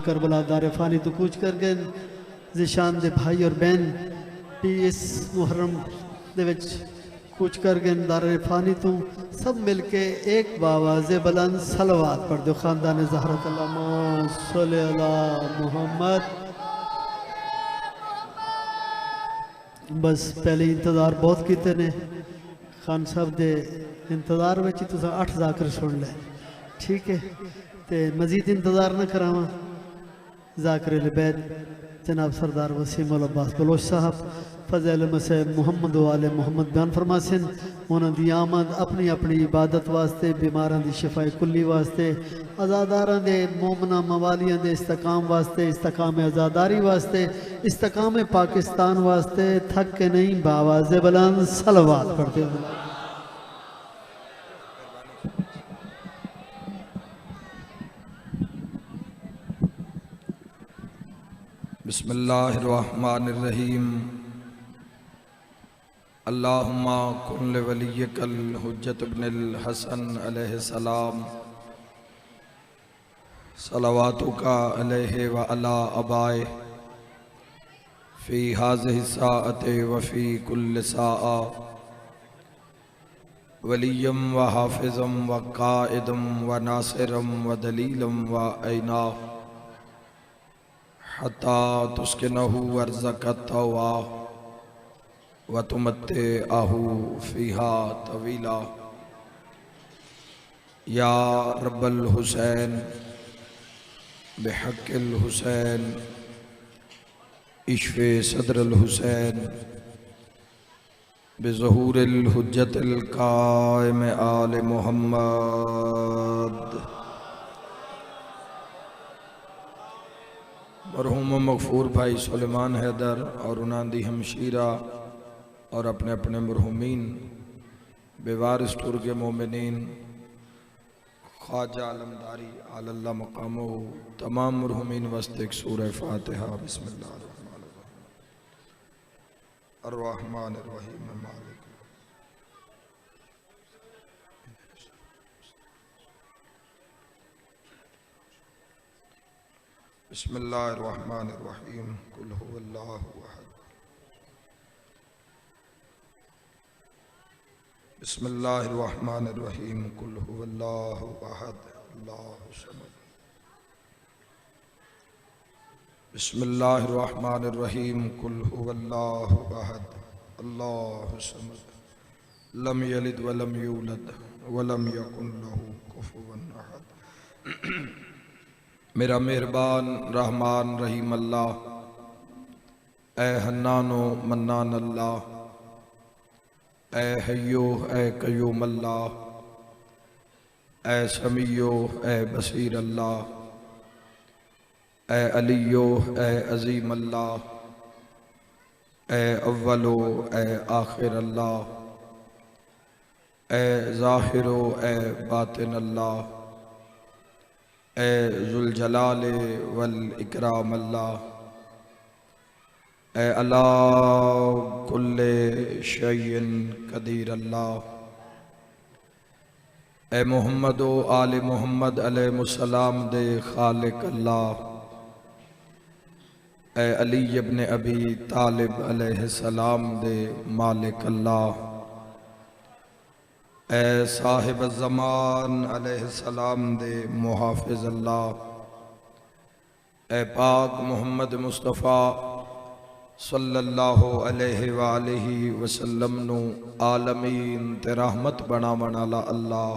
Karbala दार फानी तो कूच कर गए जिशान दे भाई और बहन भी इस मुहर्रम दे विच कूच कर गए दार फानी तो सब मिलके एक बावाज़े बुलंद सलवात पढ़ दो खानदान ज़हरत अल्लाहुम्मा सल्ली अला मुहम्मद। बस पहले इंतज़ार बहुत किते ने खान साहब दे इंतज़ार में तुसा 8 ज़ाकर सुन ले ठीक है ते मजीद इंतज़ार न करावा। ज़ाकिर बैत जनाब सरदार वसीम उल अब्बास बलोच साहब फज़ल मसीह मुहम्मद वाले मुहम्मद बयान फरमासन उन्होंने आमद अपनी अपनी इबादत वास्ते बीमारां दी शिफाई कुल्ली वास्ते आज़ादारां दे मोमना मवालियां दे इस्तकाम वास्ते इस्तकाम आज़ादारी वास्ते इस्तकाम पाकिस्तान वास्ते थक के नहीं बावाज़े बुलंद सलवात पढ़ते हो। बिस्मिल्लाहिर्रहमानिर्रहीम। अल्लाहुम्मा कुन लिवलिय्यकल हुज्जत इब्नुल हसन अलैहिस्सलाम सलवातुका अलैहि व अला अबाए फ़ी हाज़िहि साअति व फ़ी कुल्लि साअ वलिय्यम व हाफ़िज़म व क़ाइदम व नासिरम व दलीलम व ऐना हत्ता तुस्किनहु वर्ज़क़तवा व तुमत्तिअहु फ़ीहा तवीला। या रब्बल हुसैन बिहक़्क़िल हुसैन इश्फ़े सदरुल हुसैन बिज़ुहूरिल हुज्जतिल क़ाइम आले मुहम्मद। मरहूम मगफूर भाई सुलेमान हैदर और उन्होंने हमशीरा और अपने अपने मरहूमीन बेवारिस टुर्गे मोमिनीन ख्वाजा आलमदारी आलल्लाह मकामो तमाम मरहूमीन वास्ते एक सूरह फातिहा। बिस्मिल्लाहिर्रहमानिर्रहीम। मालिक बिस्मिल्लाहिर्रहमानिर्रहीम। कुल हुवल्लाहु अहद। बिस्मिल्लाहिर्रहमानिर्रहीम। कुल हुवल्लाहु अहद अल्लाहु समद। बिस्मिल्लाहिर्रहमानिर्रहीम। कुल हुवल्लाहु अहद अल्लाहु समद। लम यलिद वलम यूलद वलम यकुन लहू कुफुवन अहद। मेरा मेहरबान रहमान रहीम अल्लाह, ए हन्नानो मन्नान अल्लाह, ए हय्यो ए कय्यूम अल्लाह, ए समीयो ए बसीर अल्लाह, ए अलियो ए अजीम अल्लाह, ए अव्वलो ए आखिर अल्लाह, ए ज़ाहिरो ए बातिन अल्लाह, ए ज़ुल जलाले वल इकराम अल्लाह, ए अला कुल्ले शैइन कदीर अल्लाह, ए मोहम्मद ओ आले मोहम्मद अलैहिस्सलाम दे खालिक अल्लाह, ए अली इब्न अबी तालिब अलैहिस्सलाम दे मालिक अल्लाह, ए साहिब ज़मान अलैहिस्सलाम दे मुहाफ़िज़ अल्लाह, ए पाक मोहम्मद मुस्तफ़ा सल्लल्लाहु अलैहि वालिहि वसल्लम नु आलमीन ते रहमत बनावन वाला अल्लाह,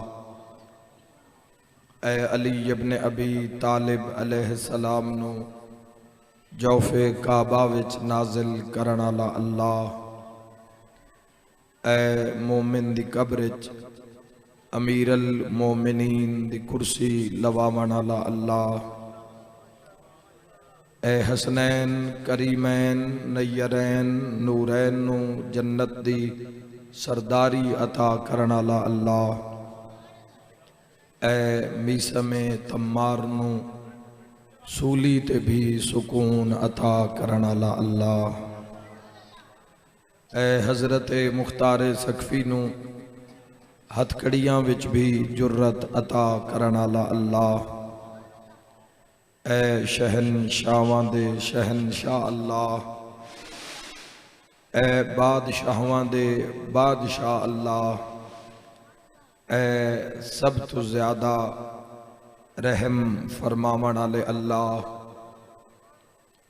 ए अली इब्न अबी तालिब अलैहिस्सलाम नु जौफ़े काबा विच नाजिल करन वाला अल्लाह, ए मोमिन दी कब्र च अमीरल मोमिनीन दी कुर्सी लवावन वाला अल्लाह, ए हसनैन करीमैन नय्यरैन नूरैन नू जन्नत दी सरदारी अता करन वाला अल्लाह, ए मीसमे तम्मार नू सूली ते भी सुकून अता करन वाला अल्लाह, ए हज़रत मुख्तार सकफी नू हथकड़ियां विच भी जुर्रत अता करन वाला अल्लाह, ऐ शहनशाहां दे शहनशाह अल्लाह, ऐ बादशाहां दे बादशाह अल्लाह, ऐ सब तो ज़्यादा रहम फरमावन वाले अल्लाह,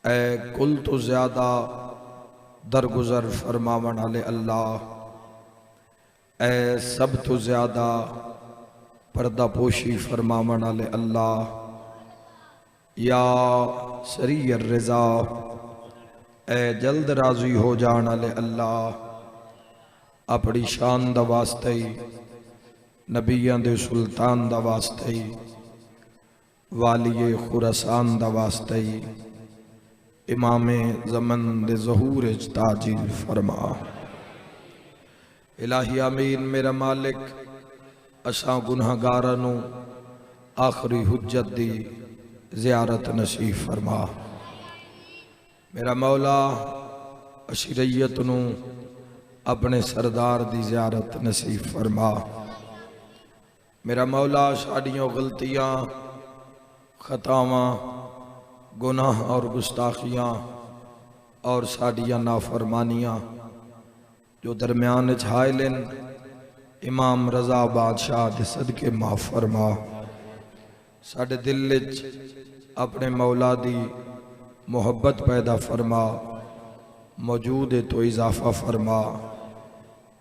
ऐ कुल तो ज़्यादा दरगुजर फरमावन वाले अल्लाह, ऐ सब तो ज़्यादा पर्दा पोशी फरमावन वाले अल्लाह, या सरीर रज़ा, ऐ जल्द राजी हो जाने वाले अल्लाह, अपनी शान दा वास्ते ही नबियां दे सुल्तान दा वास्ते ही वालिए खुरासान दा वास्ते ही इमामे ज़मन दे ज़हूर ताजील फरमा। इलाही आमीन। मेरा मालिक असां गुनाहगारां नूं आखिरी हुज्जत दी ज़ियारत नसीब फरमा। मेरा मौला अशरैयत नूं अपने सरदार दी ज़ियारत नसीब फरमा। मेरा मौला साड़ियों गलतियां खतावां गुनाह और गुस्ताखियां और साड़ियां नाफरमानियां जो दरम्यान हायलन इमाम रज़ा बादशाह दे सदके माफ़ फरमा। साडे दिल विच अपने मौला दी मोहब्बत पैदा फरमा, मौजूद है तो इजाफा फरमा।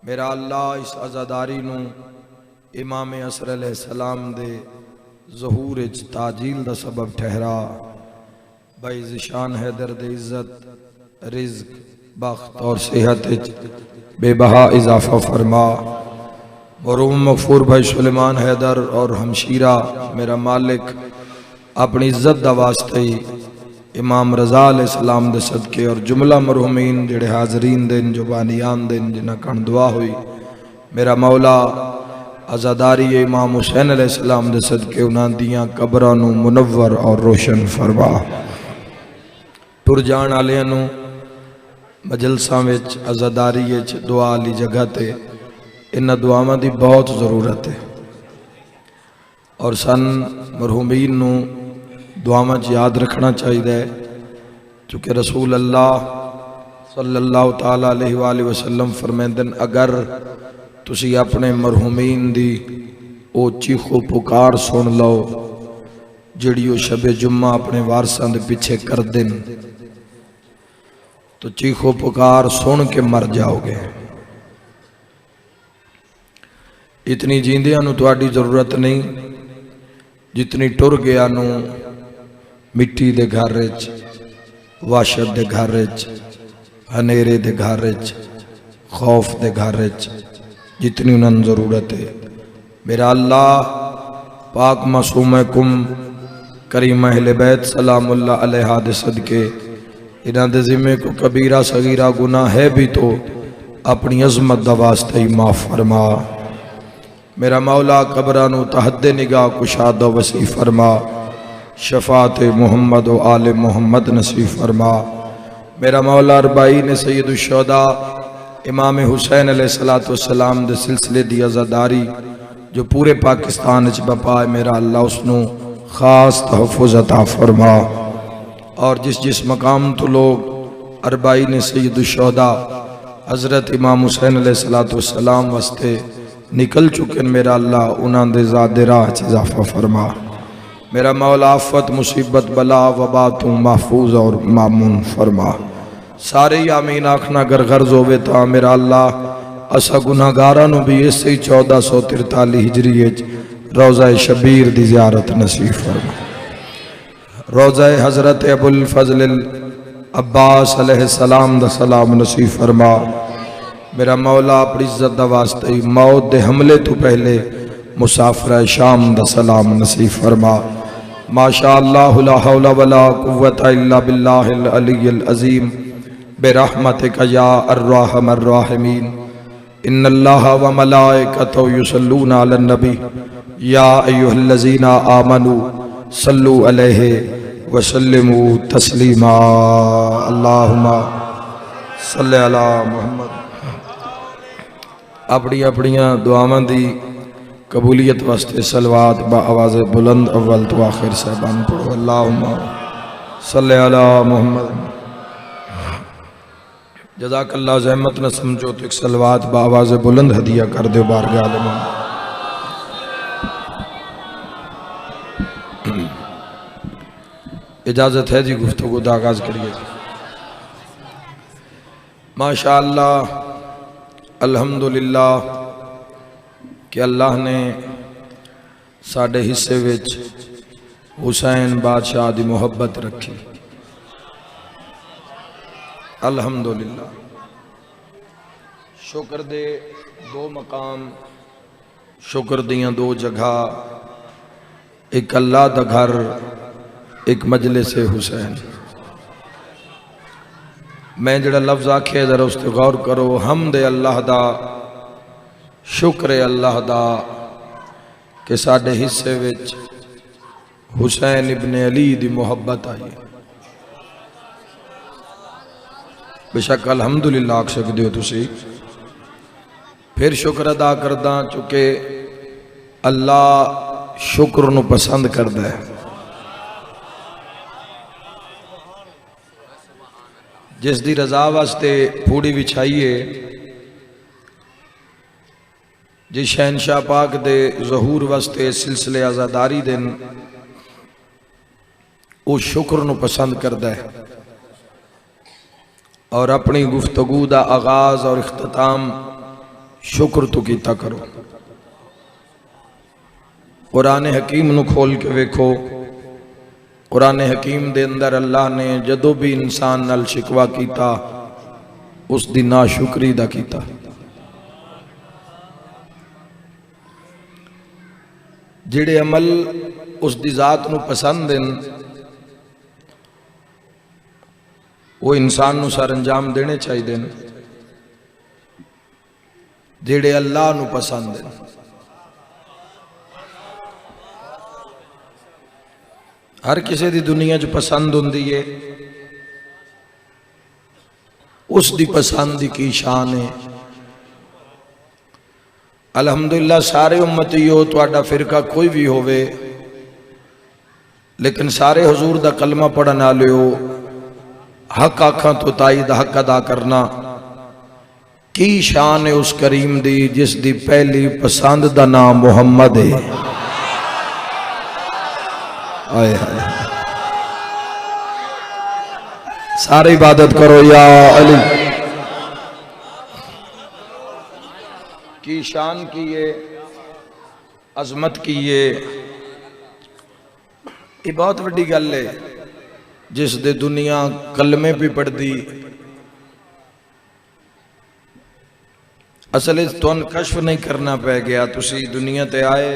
मेरा अल्लाह इस आज़ादारी नूं इमाम असर अलैहिस्सलाम दे ज़हूर ताजील दा सबब ठहरा। भाई ज़िशान हैदर दे इज़्ज़त रिज़्क बख्त और सेहत बेबहा इजाफा फरमा। मरहूम मगफूर भाई सुलेमान हैदर और हमशीरा मेरा मालिक अपनी इज़्ज़त दा वास्ते ही इमाम रज़ा अलैहिस्सलाम दे सदके और जुमला मरहूमीन जेड़े हाज़रीन दिन जुबानियान दिन जिन्हां कण दुआ हुई, मेरा मौला आज़ादारी इमाम हुसैन अलैहिस्सलाम दे सदके उन्हां दियां कब्रां नूं मुनव्वर और रोशन फरमा। तुर जाण वालियां नूं मजलसां विच आज़ादारी विच दुआ वाली जगह ते इन्हां दुआवां दी बहुत ज़रूरत है और सन मरहूमीन नूं दुआवां च याद रखना चाहिए, क्योंकि रसूल अल्लाह सल्लल्लाहु ताला अलैहि वसल्लम फरमांदन अगर तुसी अपने मरहूमीन दी ओ चीखो पुकार सुन लो जिहड़ी ओ शबे जुम्मा अपने वारसां दे पिछे कर देन तो चीखो पुकार सुन के मर जाओगे। इतनी जींदियां नूं तुहाडी जरूरत नहीं जितनी टुर गया नूं मिट्टी दे घर विच, वाशत दे घर विच, हनेरे दे घर विच, खौफ दे घर विच जितनी उन्हें जरूरत है। मेरा अल्लाह पाक मासूम कुम करीम अहले बैत सलामुल्लाह अलैहा दे सदके इन्हां दे ज़िम्मे को कबीरा सगीरा गुनाह है भी तो अपनी अज़मत दा वास्ते ही माफ़ फरमा। मेरा मौला कब्रां नूं तहद्दे निगाह कुशादा वसी फरमा, शफात मोहम्मद व आले मोहम्मद नसीब फरमा। मेरा मौला अरबाईन सैयद शुहदा इमाम हुसैन अलैहिस्सलातु वस्सलाम दे सिलसिले दी आज़ादारी जो पूरे पाकिस्तान च बपा है, मेरा अल्लाह उसनूं खास तहफ़्फ़ुज़ अता फरमा। और जिस जिस मकाम तो लोग अरबाईन सैयद शुहदा हज़रत इमाम हुसैन अलैहिस्सलातु वस्सलाम वास्ते निकल चुके हैं, मेरा अल्लाह उन्हां दे ज़ादे राह च इज़ाफ़ा फरमा। मेरा मौला आफत मुसीबत बला वबा तू महफूज और मामून फरमा। सारे ही आमीन आखना अगर गर्ज होवे तो मेरा अल्लाह असा गुनाहगारां नूं भी इसे 1443 हिजरी रोज़ा शबीर दी ज़ियारत नसीब फरमा। रोज़ा हज़रत अबुल फज़ल अब्बास अलैहिस्सलाम दा सलाम नसीब फरमा। मेरा मौला अपनी इज़्ज़त दा वास्ते ही मौत दे हमले तो पहले मुसाफिर शाम दा सलाम नसीब फरमा। माशा अल्लाह ला हौला वला कुव्वता इल्ला बिल्लाहिल अलिय्यिल अज़ीम बिरहमतिका या अर्रहमर राहिमीन। इन्नल्लाहा व मलाइकतहु युसल्लूना अलन नबी या अय्युहल्लज़ीना आमनू सल्लु अलैहि व सल्लिमू तस्लीमा। अल्लाहुम्मा सल्लि अला मुहम्मद। अपनी अपनियां दुआवां दी कबूलियत वास्ते सलवात बा आवाज़ बुलंद अव्वल तो आखिर साहबान पढ़ो। अल्लाहुम्मा सल्ले अला मुहम्मद। जज़ाकल्लाह। ज़हमत न समझो तो एक सलवात बा आवाज़ बुलंद हदिया कर दो बारगाह आलम। इजाज़त है जी, गुफ्तगू का आगाज़ करिए। माशा अल्लाह, अल्हम्दुलिल्लाह कि अल्लाह ने साढ़े हिस्से विच हुसैन बादशाह की मुहब्बत रखी। अल्हम्दुलिल्लाह। शुक्र दे दो मकाम, शुक्र दियां दो जगह, एक अल्लाह दा घर, एक मजलिस हुसैन। मैं जड़ा लफ्ज़ आखे जरा उस पर गौर करो। हमद अल्लाह दा, शुक्र अल्लाह दा कि साढ़े हिस्से विच हुसैन इब्ने अली दी मुहब्बत आई। बेशक अल्हम्दुलिल्लाह आख सकते हो तुसी। फिर शुक्र अदा करदा चुके अल्लाह शुक्र नूं पसंद करदा है। जिस दी रजा वास्ते पूड़ी विछाइए, जिस शहनशाह पाक दे ज़हूर वास्ते सिलसिले आज़ादारी दिन, वो शुक्र नूं पसंद करदा है। और अपनी गुफ्तगू दा आगाज़ और इख्तिताम शुक्र तो कीता करो। कुरान हकीम नूं खोल के वेखो। कुरान हकीम दे अंदर अल्लाह ने जदों भी इंसान नाल शिकवा कीता उस दी नाशुक्री दा कीता। जिहड़े अमल उस दी जात नूं पसंद हैं वो इंसान नूं सर अंजाम देने चाहिए। जिहड़े अल्लाह नूं पसंद हैं, हर किसी दी दुनिया च पसंद हुंदी है, उस दी पसंद की शान है। अल्हम्दुलिल्लाह सारे उम्मती हो, तुहाडा फिरका कोई भी होवे, लेकिन सारे हुजूर दा कलमा पढ़न वाले हो। हक आखां तो ताईद हक अदा करना की शान है उस करीम दी जिस दी पहली पसंद दा नाम मुहम्मद है। आए हाय, सारे इबादत करो या अली। की शान की ये अजमत की ये बहुत बड़ी गल है जिस दे दुनिया कलमे भी पढ़ती। असल तुहानू कश्फ नहीं करना पै गया, तुसी दुनिया ते आए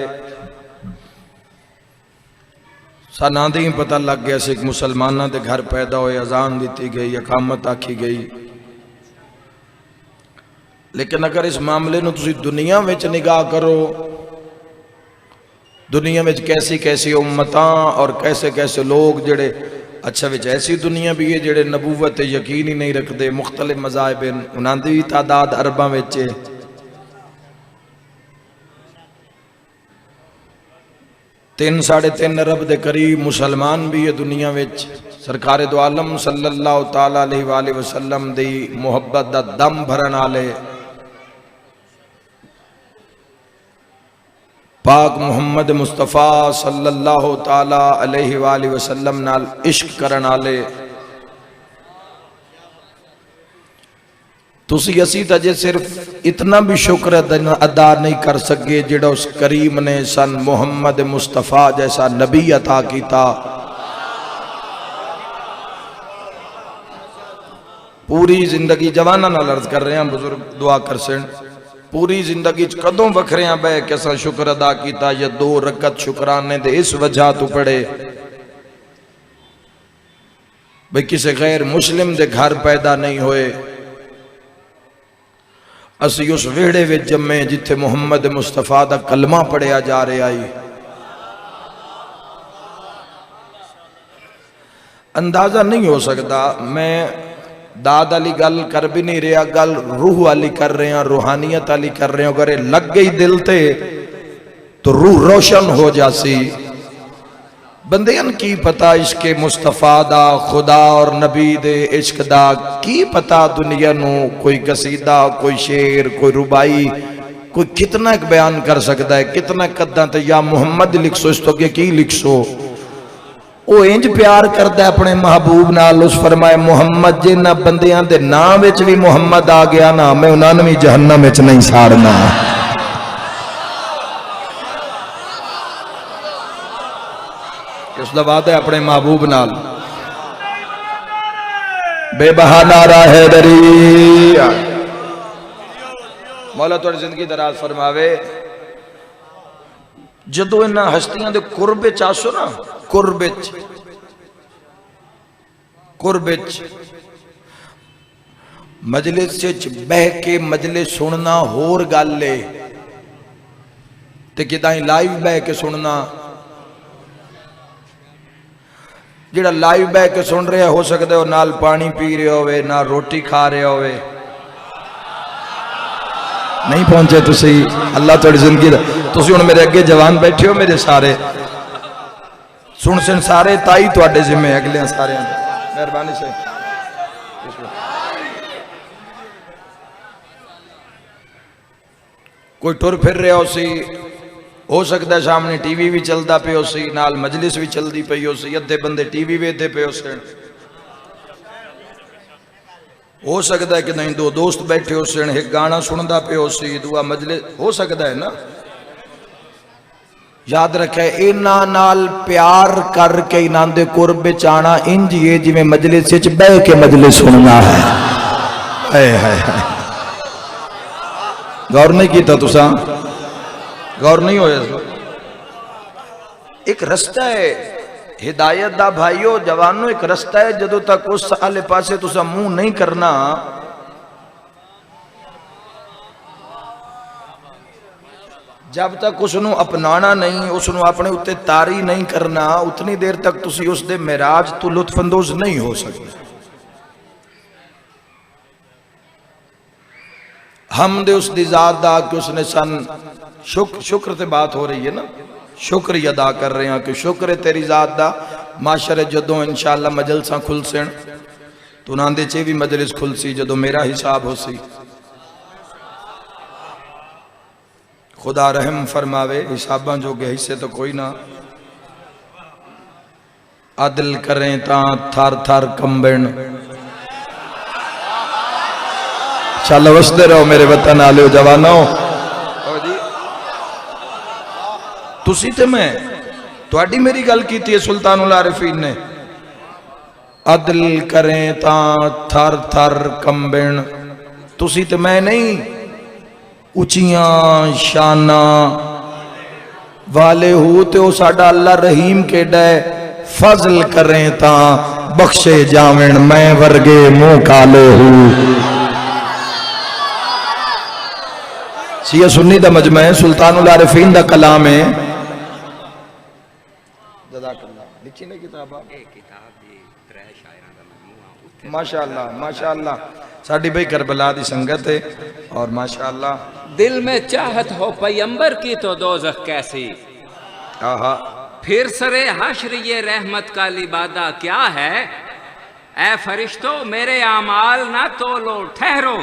साना ही पता लग गया से मुसलमाना के घर पैदा होए, अजान दी गई, अकामत आखी गई। लेकिन अगर इस मामले नूं तुसी दुनिया में निगाह करो, दुनिया में कैसी कैसी उम्मतां और कैसे कैसे लोग जड़े, अच्छा विच ऐसी दुनिया भी है जड़े नबूवत यकीन ही नहीं रखते, मुख्तलिफ मज़ाहिब हैं, उन्हां दी भी तादाद अरबां विच है। तीन साढ़े तीन अरब के करीब मुसलमान भी है दुनिया विच। सरकार दो आलम सल्लल्लाहु ताला अलैहि वसल्लम दी मुहब्बत दा दम भरन वाले पाक मुहम्मद मुस्तफा सल्लल्लाहु ताला अलैहि वसल्लम नाल इश्क करन वाले तुसी असी तजे सिर्फ इतना भी शुक्र अदा नहीं कर सके जिहड़ा उस करीम ने सन मुहम्मद मुस्तफा जैसा नबी अता किया। पूरी जिंदगी जवाना नाल अर्ज कर रहे हैं, बुजुर्ग दुआ कर सन, पूरी जिंदगी कदों वखरिया बह के असा शुक्र अदा किया या दो रकत शुकराने दे इस वजह तो पढ़े भाई किसी गैर मुस्लिम दे घर पैदा नहीं होए, असी उस वेड़े विच जम्मे जिथे मुहम्मद मुस्तफा दा कलमा पढ़िया जा रहा है। अंदाजा नहीं हो सकता। मैं दाद वाली गल कर भी नहीं रहा, गल रूह वाली कर रहे हैं, रूहानियत वाली कर रहे हैं। अगर लग गई दिल ते तो रूह रोशन हो जासी। बंदियां की पता इश्क मुस्तफा दा, खुदा और नबी दे इश्क दा की पता दुनिया नू। कोई कसीदा, कोई शेर, कोई रुबाई, कोई कितना बयान कर सकता है, कितना कदा तो या मुहम्मद लिख सो, इस तो अगे की लिख सो। वो इंज प्यार करता है अपने महबूब नाल। उस फरमाए मुहम्मद जिन्हां बंदियां दे नाम विच भी मुहम्मद आ गया ना, मैं उन्होंने भी जहन्नम विच नहीं साड़ना। उसदा वादा है अपने महबूब नाल। बेबहाना राहे दरी। मौला तुहाडी जिंदगी दराज फरमावे। जदों इन्हां हस्तियां दे कुर्ब विच आसो ना, कुर्ब विच मजलिस विच बह के मजलिस सुनना होर गल है, ते किदां लाइव बह के सुनना। जिहड़ा लाइव बह के सुन रहा हो सकता है नाल पानी पी रहे होवे, ना रोटी खा रहे होवे। नहीं पहुंचे तुसी, अल्लाह तुहाडी जिंदगी दा। तुसी हुण मेरे अगे जवान बैठे हो, मेरे सारे सुन सारे ताई तुहाडे जिम्मे अगले सारे। मेहरबानी से कोई टुर फिर रहा हो सकता है सामने टीवी भी चलता पे हो सी, नाल मजलिस भी चलती पई हो सी, अद्धे बंदे टीवी वेखते पे हो सकता है कि नहीं दो दोस्त बैठे हो सन, एक गाना सुनता पे हो सी, दूआ मजलिस हो सकता है ना। याद रखे इन्हां नाल प्यार करके इन्हां दे कुर्ब विच आना इंज ही जिवें मजलिस विच बैठ के मजलिस सुनना है। गौर नहीं किया तुसा, गौर नहीं होया। एक रास्ता है हिदायत दा भाईओ जवानों, एक रास्ता है जदों तक उस आले पासे तुसा मुंह नहीं करना, जब तक उसनू अपनाना नहीं, उसनू अपने उत्ते तारी नहीं करना, उतनी देर तक तुसी उस दे मेराज तो लुत्फअंदोज नहीं हो सकते। हम दे उस दी जात दा कि उसने सन शुक्र ते बात हो रही है ना, शुक्र ही अदा कर रहे हैं कि शुक्र है तेरी जात दा। माशरे जदों इंशाअल्लाह मजलसा खुल सन तो उन्हां चे भी मजलिस खुल सी जदों मेरा हिसाब हो सी। खुदा रहम फरमावे, हिसाबां जोगे हिस्से तो कोई ना। अदल करें ता थर थर कंबण। चल वसदे रहो मेरे वतन आलियो जवानों। तुसी ते मैं तुहाडी मेरी गल की थी सुल्तानुल आरिफीन ने। अदल करें ता थर थर कंबण। तुसी ते मैं नहीं, उचियां शाना वाले हो तो साडा अल्लाह रहीम केड़ा है। फजल करें ता बख्शे जावें, मैं वर्गे मुंह काले हूं। सिया सुन्नी दा मजमा है, सुल्तानुल आरिफीन दा कलाम है। लिखी ने किताब माशाअल्लाह माशाअल्लाह। साडी भाई करबला दी संगत है और माशाअल्लाह। दिल में चाहत हो पैगंबर की तो दोज़ख कैसी, आहा फिर सरे हश्र ये रहमत का लिबादा क्या है। ए फरिश्तों मेरे आमाल ना तोलो, ठहरो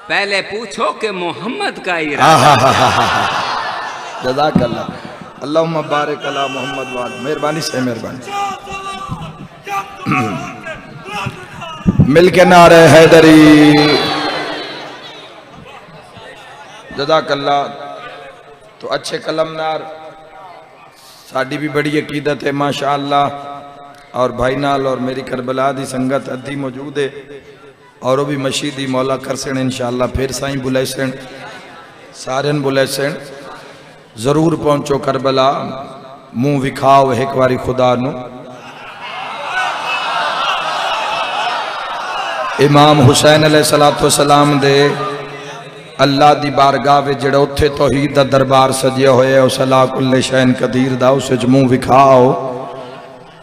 पहले पूछो कि मोहम्मद का इरादा। जज़ाकल्लाह। अल्लाहुम्मा बारिक अला मोहम्मद वाल। मेहरबानी से मेहरबानी। मिलके नारे हैदरी। जज़ाकल्लाह। तो अच्छे कलमनार साड़ी भी बड़ी अकीदत है माशाअल्लाह। और भाई नाल और मेरी करबला दी संगत अद्धी मौजूद है और वो भी मशीदी मौला करसन इंशाअल्लाह। फिर साईं बुलैसन सारे बुलैसन जरूर पहुंचो करबला, मुंह विखाओ एक बारी खुदा नू। इमाम हुसैन अलैहिस्सलातु वस्सलाम दे अल्लाह दी बारगाह विच जिहड़ा उत्थे तौहीद दा दरबार सजिया होया उस अला कुल्ले शैन कदीर दा, उस विच मुंह विखाओ।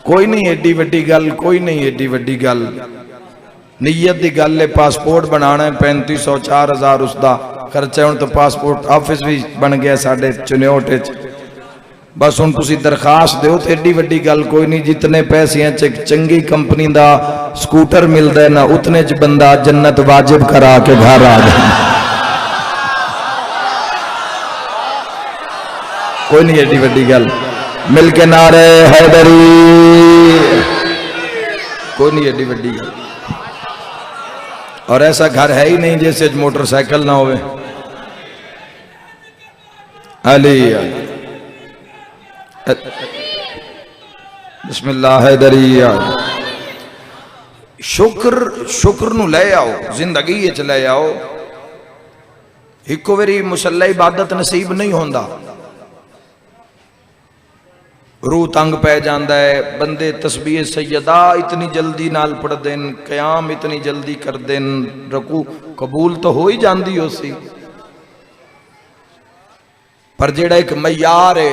कोई नहीं एडी वड्डी गल, कोई नहीं एडी वड्डी गल। नीयत दी गल है, पासपोर्ट बनाना है 3500 4000 उसदा खर्चा हुण तो पासपोर्ट ऑफिस भी बन गया साडे चुनियोट च। बस हुण तुसीं दरखास्त दिओ ते एडी वड्डी गल कोई नहीं। जितने पैसिਆਂ च एक चंगी कंपनी दा स्कूटर मिलदा है ना, उतने च बंदा जन्नत वाजिब करा के घर आ जाए। कोई नहीं एडी वड्डी गल। मिल के नारे हैदरी, कोई नहीं एडी वड्डी गल। और ऐसा घर है ही नहीं जैसे मोटरसाइकिल ना होवे। अली बिस्मिल्लाह हैदरी। शुक्र शुक्र नू ले आओ, जिंदगी च ले आओ। इको बारी मुसल्ला इबादत नसीब नहीं होंदा, रूह तंग पै जाता है। बंदे तस्बीह सैयदा इतनी जल्दी नाल पढ़ते हैं, क़याम इतनी जल्दी करते हैं, रकू कबूल तो हो ही जाती हो सी, पर जेड़ा एक मयार है,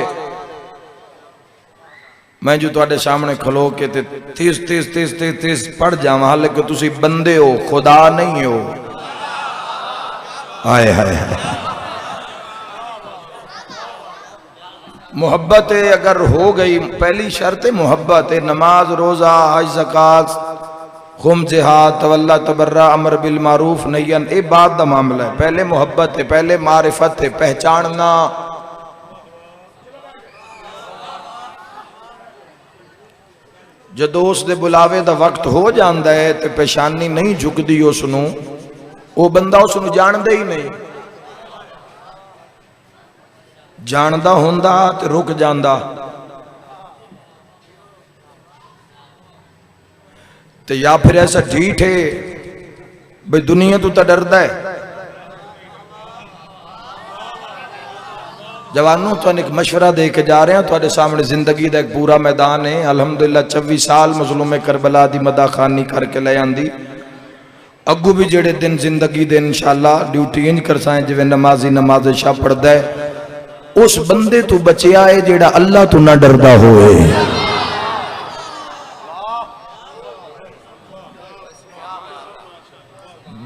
मैं जो तुहाडे सामने खलो के ते तीस तीस तीस तीस तीस पढ़ जावां, हालांकि तुसी बंदे हो, खुदा नहीं हो। हाय हाय हाय। मोहब्बत अगर हो गई, पहली शर्त है मोहब्बत है। नमाज, रोज़ा, हज, ज़कात, खुम, जिहाद, तवल्ला, तबर्रा, अमर बिल मारूफ, नहियन, ये बात का मामला है। पहले मोहब्बत है, पहले मारिफत है, पहचानना। जदों उस दे बुलावे दा वक्त हो जाता है तो पेशानी नहीं झुकती उसनू, वो बंदा उसनू जानदा ही नहीं। जानदा हुंदा ते रुक जांदा, ते या फिर ऐसा ढीठ है भाई दुनिया तो डरदा है। जवानों तो एक मशवरा दे के जा रहे हैं, तुहाडे सामने जिंदगी का एक पूरा मैदान है। अल्हम्दुलिल्लाह 24 साल मजलूम करबला दी मदाखानी करके ले आंदी। अगू भी जेड़े दिन जिंदगी दे इंशाअल्लाह ड्यूटी इंज करसाएं जिवें नमाजी नमाज शा पढ़दा है। उस बंदे तो बचिया है जेड़ा अल्लाह तो ना डरदा होए।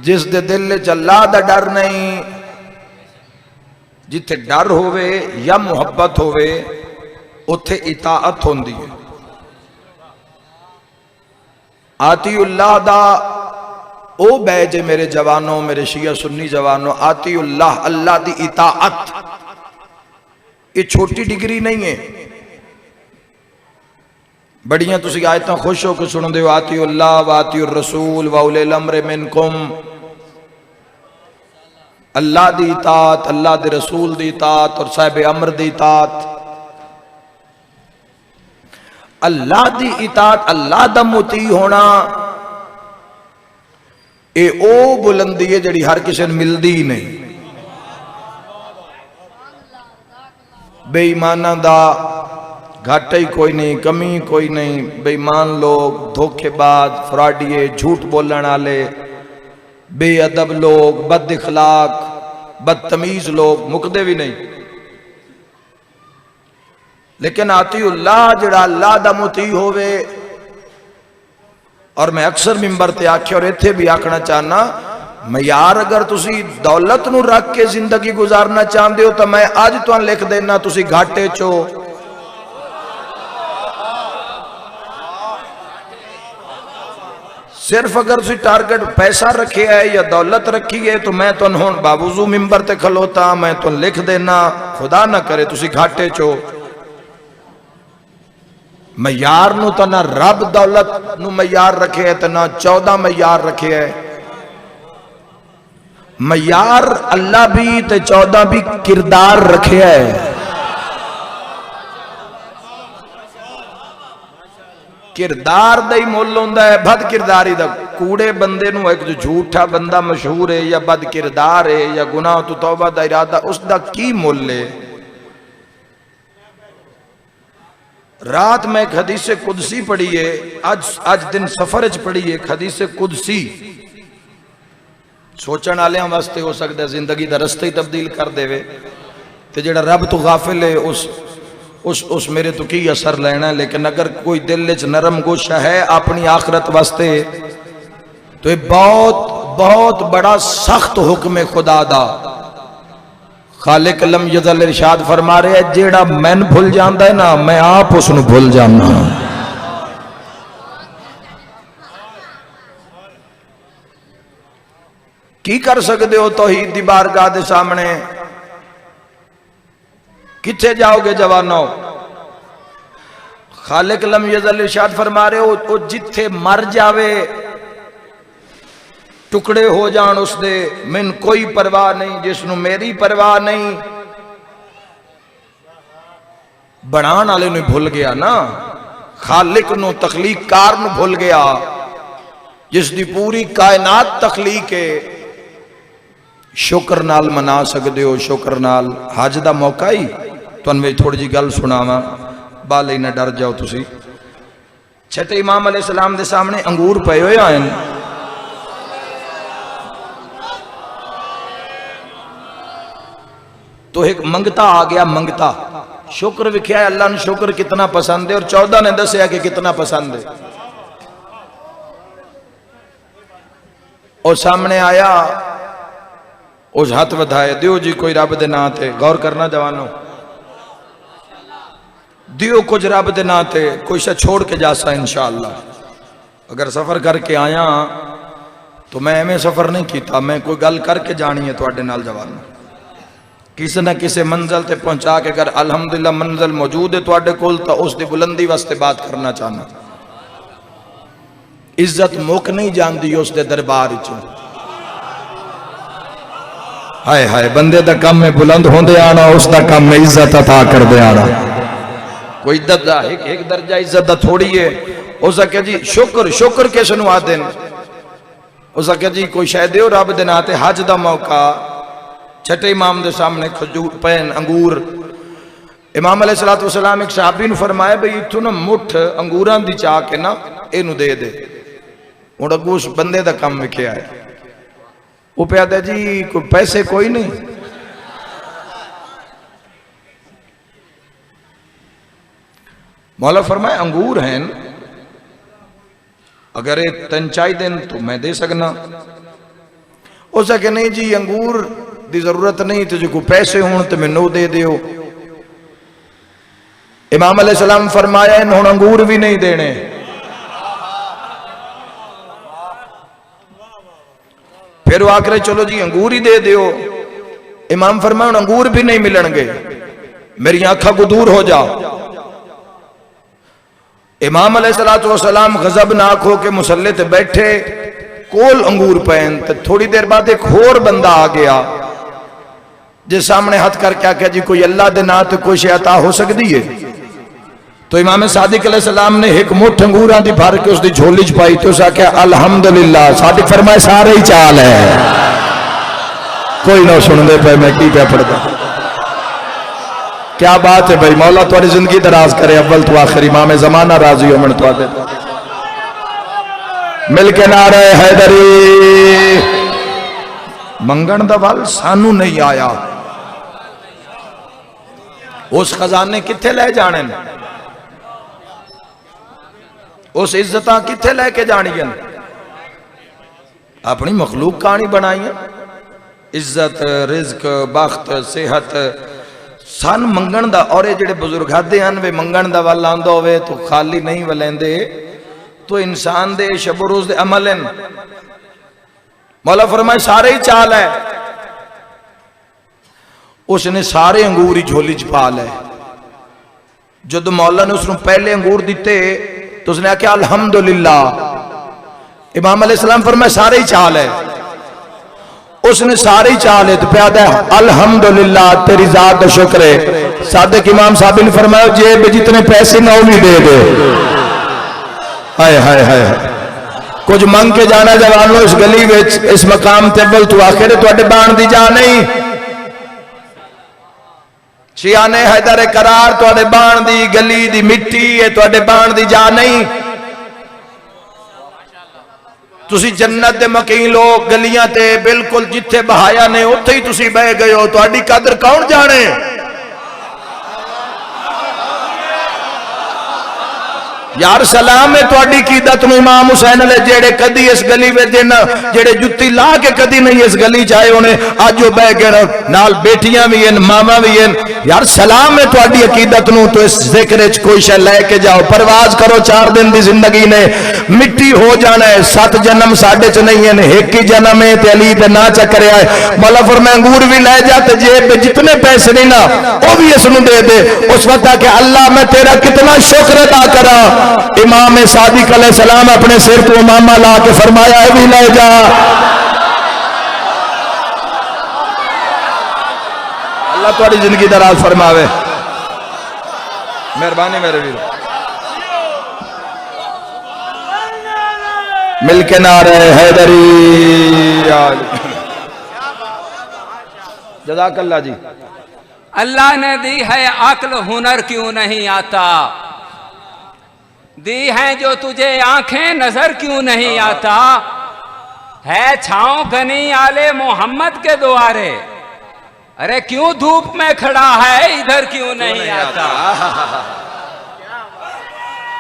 जिस दे दिल च अल्लाह दा डर नहीं, जिथे डर होवे या मुहब्बत होवे उथे इताअत होंदी है। आतीउल्लाह दा ओ बैज मेरे जवानों, मेरे शिया सुन्नी जवानों, आतीउल्लाह, अल्लाह दी इताअत ये छोटी डिग्री नहीं है। बड़ियां तुसी आयतां खुश होकर सुनदे हो, आतीउल्लाह व आतीउर रसूल व उलिल अम्र मिनकुम, अल्लाह दी इताअत, अल्लाह दे रसूल दी इताअत और साहिब अमर दी इताअत। अल्लाह दी इताअत, अल्लाह दा मुती होना, ये ओ बुलंदी है जिहड़ी हर किसी नूं मिलदी ही नहीं। बेईमाना दा घाटा ही कोई नहीं, कमी कोई नहीं। बेईमान लोग, धोखेबाज, फ्रॉडिये, झूठ बोलने वाले, बेअदब लोग, बद इखलाक, बदतमीज लोग मुकदे भी नहीं। लेकिन आतीउल्लाह जिहड़ा अल्लाह दा मुती होवे, और मैं अक्सर मिंबर ते आख्या और इत्थे भी आखना चाहना, मैं यार अगर तुसी दौलत नू रख के जिंदगी गुजारना चाहते हो तो मैं अज तुहानू लिख देना तुसी घाटे चो। सिर्फ अगर तुसी टारगेट पैसा रखे है या दौलत रखी है तो मैं तुहानू हुण बावजू मिंबर ते खलोता मैं तुहानू लिख देना, खुदा ना करे तुसी घाटे चो। मयार नू तो ना रब दौलत नू मयार रखे है तो ना 14 मयार रखे है। मयार अल्लाह भी ते 14 भी किरदार रखे है। किरदार दा ही मुल होंदा है, बद किरदारी दा। कूड़े बंदे नू एक जो झूठा बंदा मशहूर है या बद किरदार है या गुनाह तो तौबा दा इरादा, उसका की मुल है। रात में एक हदीस कुदसी पढ़ी है, आज दिन सफर च पढ़ी है हदीस कुदसी। सोचण वालियां वास्ते हो सकता है जिंदगी का रस्ता ही तब्दील कर देवे, ते जेड़ा रब तो गाफिल है उस मेरे तो की असर लेना। लेकिन अगर कोई दिल च नरम गोशा है अपनी आखरत वास्ते तो ये बहुत बहुत बड़ा सख्त हुक्म है खुदा दा। खालिक लम यज़ल इरशाद फरमा रहे है जेड़ा मैन भुल जाता है ना मैं आप उसनू भुल जाना। की कर सकते हो तौहीद दी बारगाह दे सामने? किथे जाओगे जवानों? खालिक लम यज़ल इरशाद फरमा रहे हो जिथे मर जावे टुकड़े हो जान उसदे मैन कोई परवाह नहीं, जिसनू मेरी परवाह नहीं। बनाने वाले नूं भुल गया ना, खालिक नूं तखलीककार नूं भुल गया जिसकी पूरी कायनात तखलीक है। शुक्र नाल मना सकते हो, शुक्र नाल। हज का मौका ही तुहानूं थोड़ी जी गल सुनावा, बाले ना डर जाओ तुसी। छठे इमाम अलैहिस्सलाम दे सामने अंगूर पए हुए आए, तो एक मंगता आ गया। मंगता शुक्र विख्या अल्लाह ने शुक्र कितना पसंद है, और 14 ने दसिया कि कितना पसंद है। और सामने आया, उस हाथ बधाए, दियो जी कोई रब दे नां ते। गौर करना जवानों, दियो कुछ रब दे नां ते, कोई सा छोड़ के जासा इंशाअल्लाह। अगर सफर करके आया तो मैं एवं सफर नहीं किया, मैं कोई गल करके जानी है तुहाडे नाल जवानों। किसी न किसी मंजिल ते पहुंचा के अगर अल्हम्दुलिल्लाह मंजिल मौजूद है तुहाडे कोल तो उसकी बुलंदी वास्ते बात करना चाहना। इज्जत मुक नहीं जाती उसके दरबार चो। हाय हाय, बंदे दा काम है बुलंद होंदे आना, उसका काम है इज्जत अता करदे आना। कोई इज्जत दा एक दर्जा इज्जत दा थोड़ी है। हो सके जी शुक्र, शुक्र किस नूं आखदे ने? हो सके जी कोई शायद दियो रब दे नां ते। हज दा मौका, छठे इमाम दे सामने खजूर पैन अंगूर। इमाम अलैहिस्सलातु वस्सलाम एक सहाबी नूं फरमाया बई इत्थों ना मुठ अंगूरां दी चा के ना इनू दे दे। हुण अगू उस बंदे दा काम विख्या है, वो पे आदा जी कोई पैसे कोई नहीं। मौला फरमाए अंगूर हैं, अगर ये तन चाहिए तो मैं दे सकना। हो सके नहीं जी अंगूर की जरूरत नहीं, तो जो कोई पैसे हों तो मैनू दे दियो। इमाम अलैहिस्सलाम फरमाया इन हुण अंगूर भी नहीं देने। फिर वो आखिर चलो जी अंगूर ही दे दियो। इमाम फरमाया अंगूर भी नहीं मिलणगे, मेरी आंखों को दूर हो जाओ। इमाम अलैहिस्सलातु वस्सलाम गज़बनाक होके मुसल्ले ते बैठे, कोल अंगूर पैन। तो थोड़ी देर बाद एक होर बंदा आ गया, जिस सामने हाथ करके आख्या जी कोई अल्लाह दे नां ते कोई शै अता हो सकती है? तो इमाम सादिक अलैहिस्सलाम ने एक मुठ अंगूरां दी भर के उसकी झोली च पाई, तो उस आख्या अल्हम्दुलिल्लाह। सादिक फरमाए सारे ही चाल है, कोई ना सुनते पे मैं की पे पढ़दा। क्या बात है भाई, मौला तुहाडी जिंदगी दराज करे, अव्वल तो आखिर इमाम जमाना राजी हो मन तुहाडे। मिल के नारे हैदरी। मंगण दा वल सानू नहीं आया, उस खजाने किथे ले जाने, उस इज्जत किथे लेके जानियां? अपनी मखलूक कहानी बनाई। इज्जत, रिज्क, बख्त, सेहत सन मंगण दा। और ये जेडे बुजुर्ग आदे हैं वे मंगण दा वल आंदा होवे तो खाली नहीं वलेंदे, तो इंसान दे शब रोज दे अमल हैं। मौला फरमाए सारे ही चाल है। उसने सारे अंगूर ही झोली च पा ले। जब मौला ने उसने पहले अंगूर दिते तो उसने आख्या अल्हम्दुलिल्लाह। इमाम अलैहिस्सलाम फरमाए सारे ही चाल है। उसने सारे ही चाल है तो प्यादा अल्हम्दुलिल्लाह तेरी जात का शुक्र है। सादिक इमाम साहब ने फरमाया जेब जितने पैसे ना वो भी दे दे। हाय हाय हाय, कुछ मंग के जाना जवानों इस गली में, इस मकाम ते अव्वल तू आखिर तुहाडे बाण दी जा नहीं। शियाने हैदर करार तुहाडे बाण दी गली दी मिट्टी है, तुहाडे बाण दी जा नहीं। तुसी जन्नत दे मकीन लोग गलियां ते बिल्कुल जिथे बहाया ने उत्थे ही तुसी बह गए हो, तुहाडी कदर कौन जाने। यार सलाम है तुहाडी कीदत नूं इमाम हुसैन अले जेड़े कदी इस गली विच जेड़े जुत्ती ला के कदी नहीं इस गली च आए होने अज वो बह गए नाल बेटियां भी हैं मामा भी हैं। यार सलाम है तुहाडी अकीदत नूं तो इस जिक्र च कोई शै लेके जाओ। परवाज करो 4 दिन दी जिंदगी ने मिट्टी हो जाना है। 7 जन्म साडे च नहीं है, एक ही जन्म है ते अली दे ना चकरिया है। मौला फरमाए अंगूर भी ले जा ते जेब में जितने पैसे नहीं ना वो भी इसनूं दे दे। उस वक्त आके अल्लाह मैं तेरा कितना शुक्र अदा करा। इमाम सादिक अलैहिस्सलाम अपने सिर को इमामा ला के फरमाया है भी ले जा। अल्लाह तुम्हारी जिंदगी दराज फरमावे। मेहरबानी मेरे वीर मिलके नारे हैदरी जज़ाकल्लाह जी। अल्लाह ने दी है अक्ल हुनर क्यों नहीं आता, दी है जो तुझे आंखें नजर क्यों नहीं आता, है छांव घनी आले मोहम्मद के द्वारे, अरे क्यों धूप में खड़ा है इधर क्यों नहीं आता।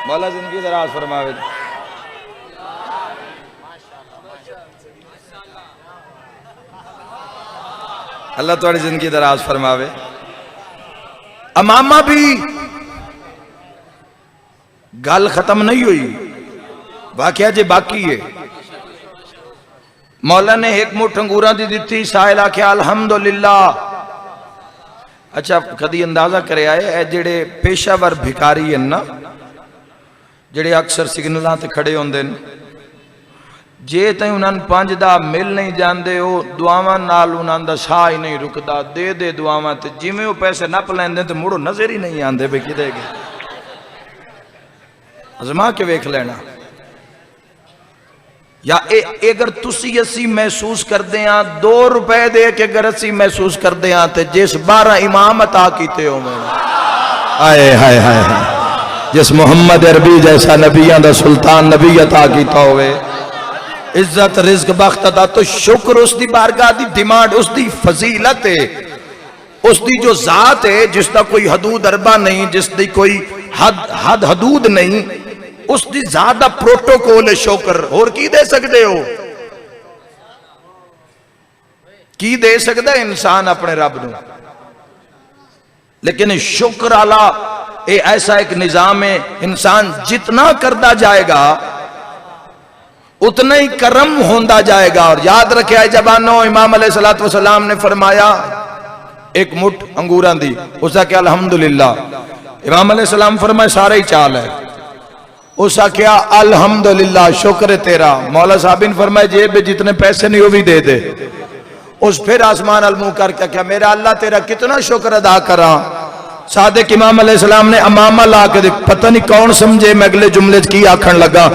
मौला जिंदगी दराज फरमावे। अल्लाह तुम्हारी जिंदगी दराज फरमावे। अमामा भी गल खत्म नहीं हुई, वाकया जे बाकी है। मौला ने एक मुठ अंगूरा दी दी, साहिल आख्या अल्हम्दुलिल्लाह। अच्छा कदी अंदाजा करे आए जेड़े पेशावर भिखारी हैं ना, जेड़े अक्सर सिग्नलों ते खड़े होंदे ने, जे तई उन्होंने 5 दा मिल नहीं जाते वो दुआवां नाल उन्होंने दा साह ही नहीं रुकता। दे दे दुआवां ते जिवें वो पैसे नप लैंदे ते मुड़ो नजर ही नहीं आते भी किते गए। अजमा के वेख लेना। या अगर तुसी असी महसूस करते हैं 2 रुपए दे के अगर असी महसूस करते हैं तो जिस 12 इमाम अता किते हो हाय हाय हाय जिस मुहम्मद अरबी जैसा नबियां दा सुल्तान नबी अता किया होवे, इज्जत रिज़्क बख्त अता, तो शुक्र उसकी बारगाह दी डिमांड, उसकी फजीलत है, उसकी जो जात है जिसका कोई हदूद अरबा नहीं, जिसकी कोई हद हदूद नहीं, उसकी जात दा प्रोटोकॉल है शुक्र। और की दे सकते हो, की दे सकता है इंसान अपने रब नूं। लेकिन शुक्र आला ये ऐसा एक निजाम है, इंसान जितना करता जाएगा उतना ही करम होता जाएगा। और याद रखे जबानो इमाम अलैहिस्सलातु वस्सलाम ने फरमाया एक मुठ अंगूरां दी, उसका क्या अल्हम्दुलिल्लाह। इमाम अलैहिस्सलाम फरमाए सारे ही चाल है, उसका क्या अल्हम्दुलिल्लाह शुक्र है तेरा। मौला साहबिन फरमाए जेब में जितने पैसे नहीं वो भी दे दे। उस फिर आसमान अलमुह करके क्या मेरा अल्लाह तेरा कितना शुक्र अदा करा। सादिक इमाम अलैहिस्सलाम ने अमामा ला के पता नहीं कौन समझे मैं अगले जुमले की आखन लगा।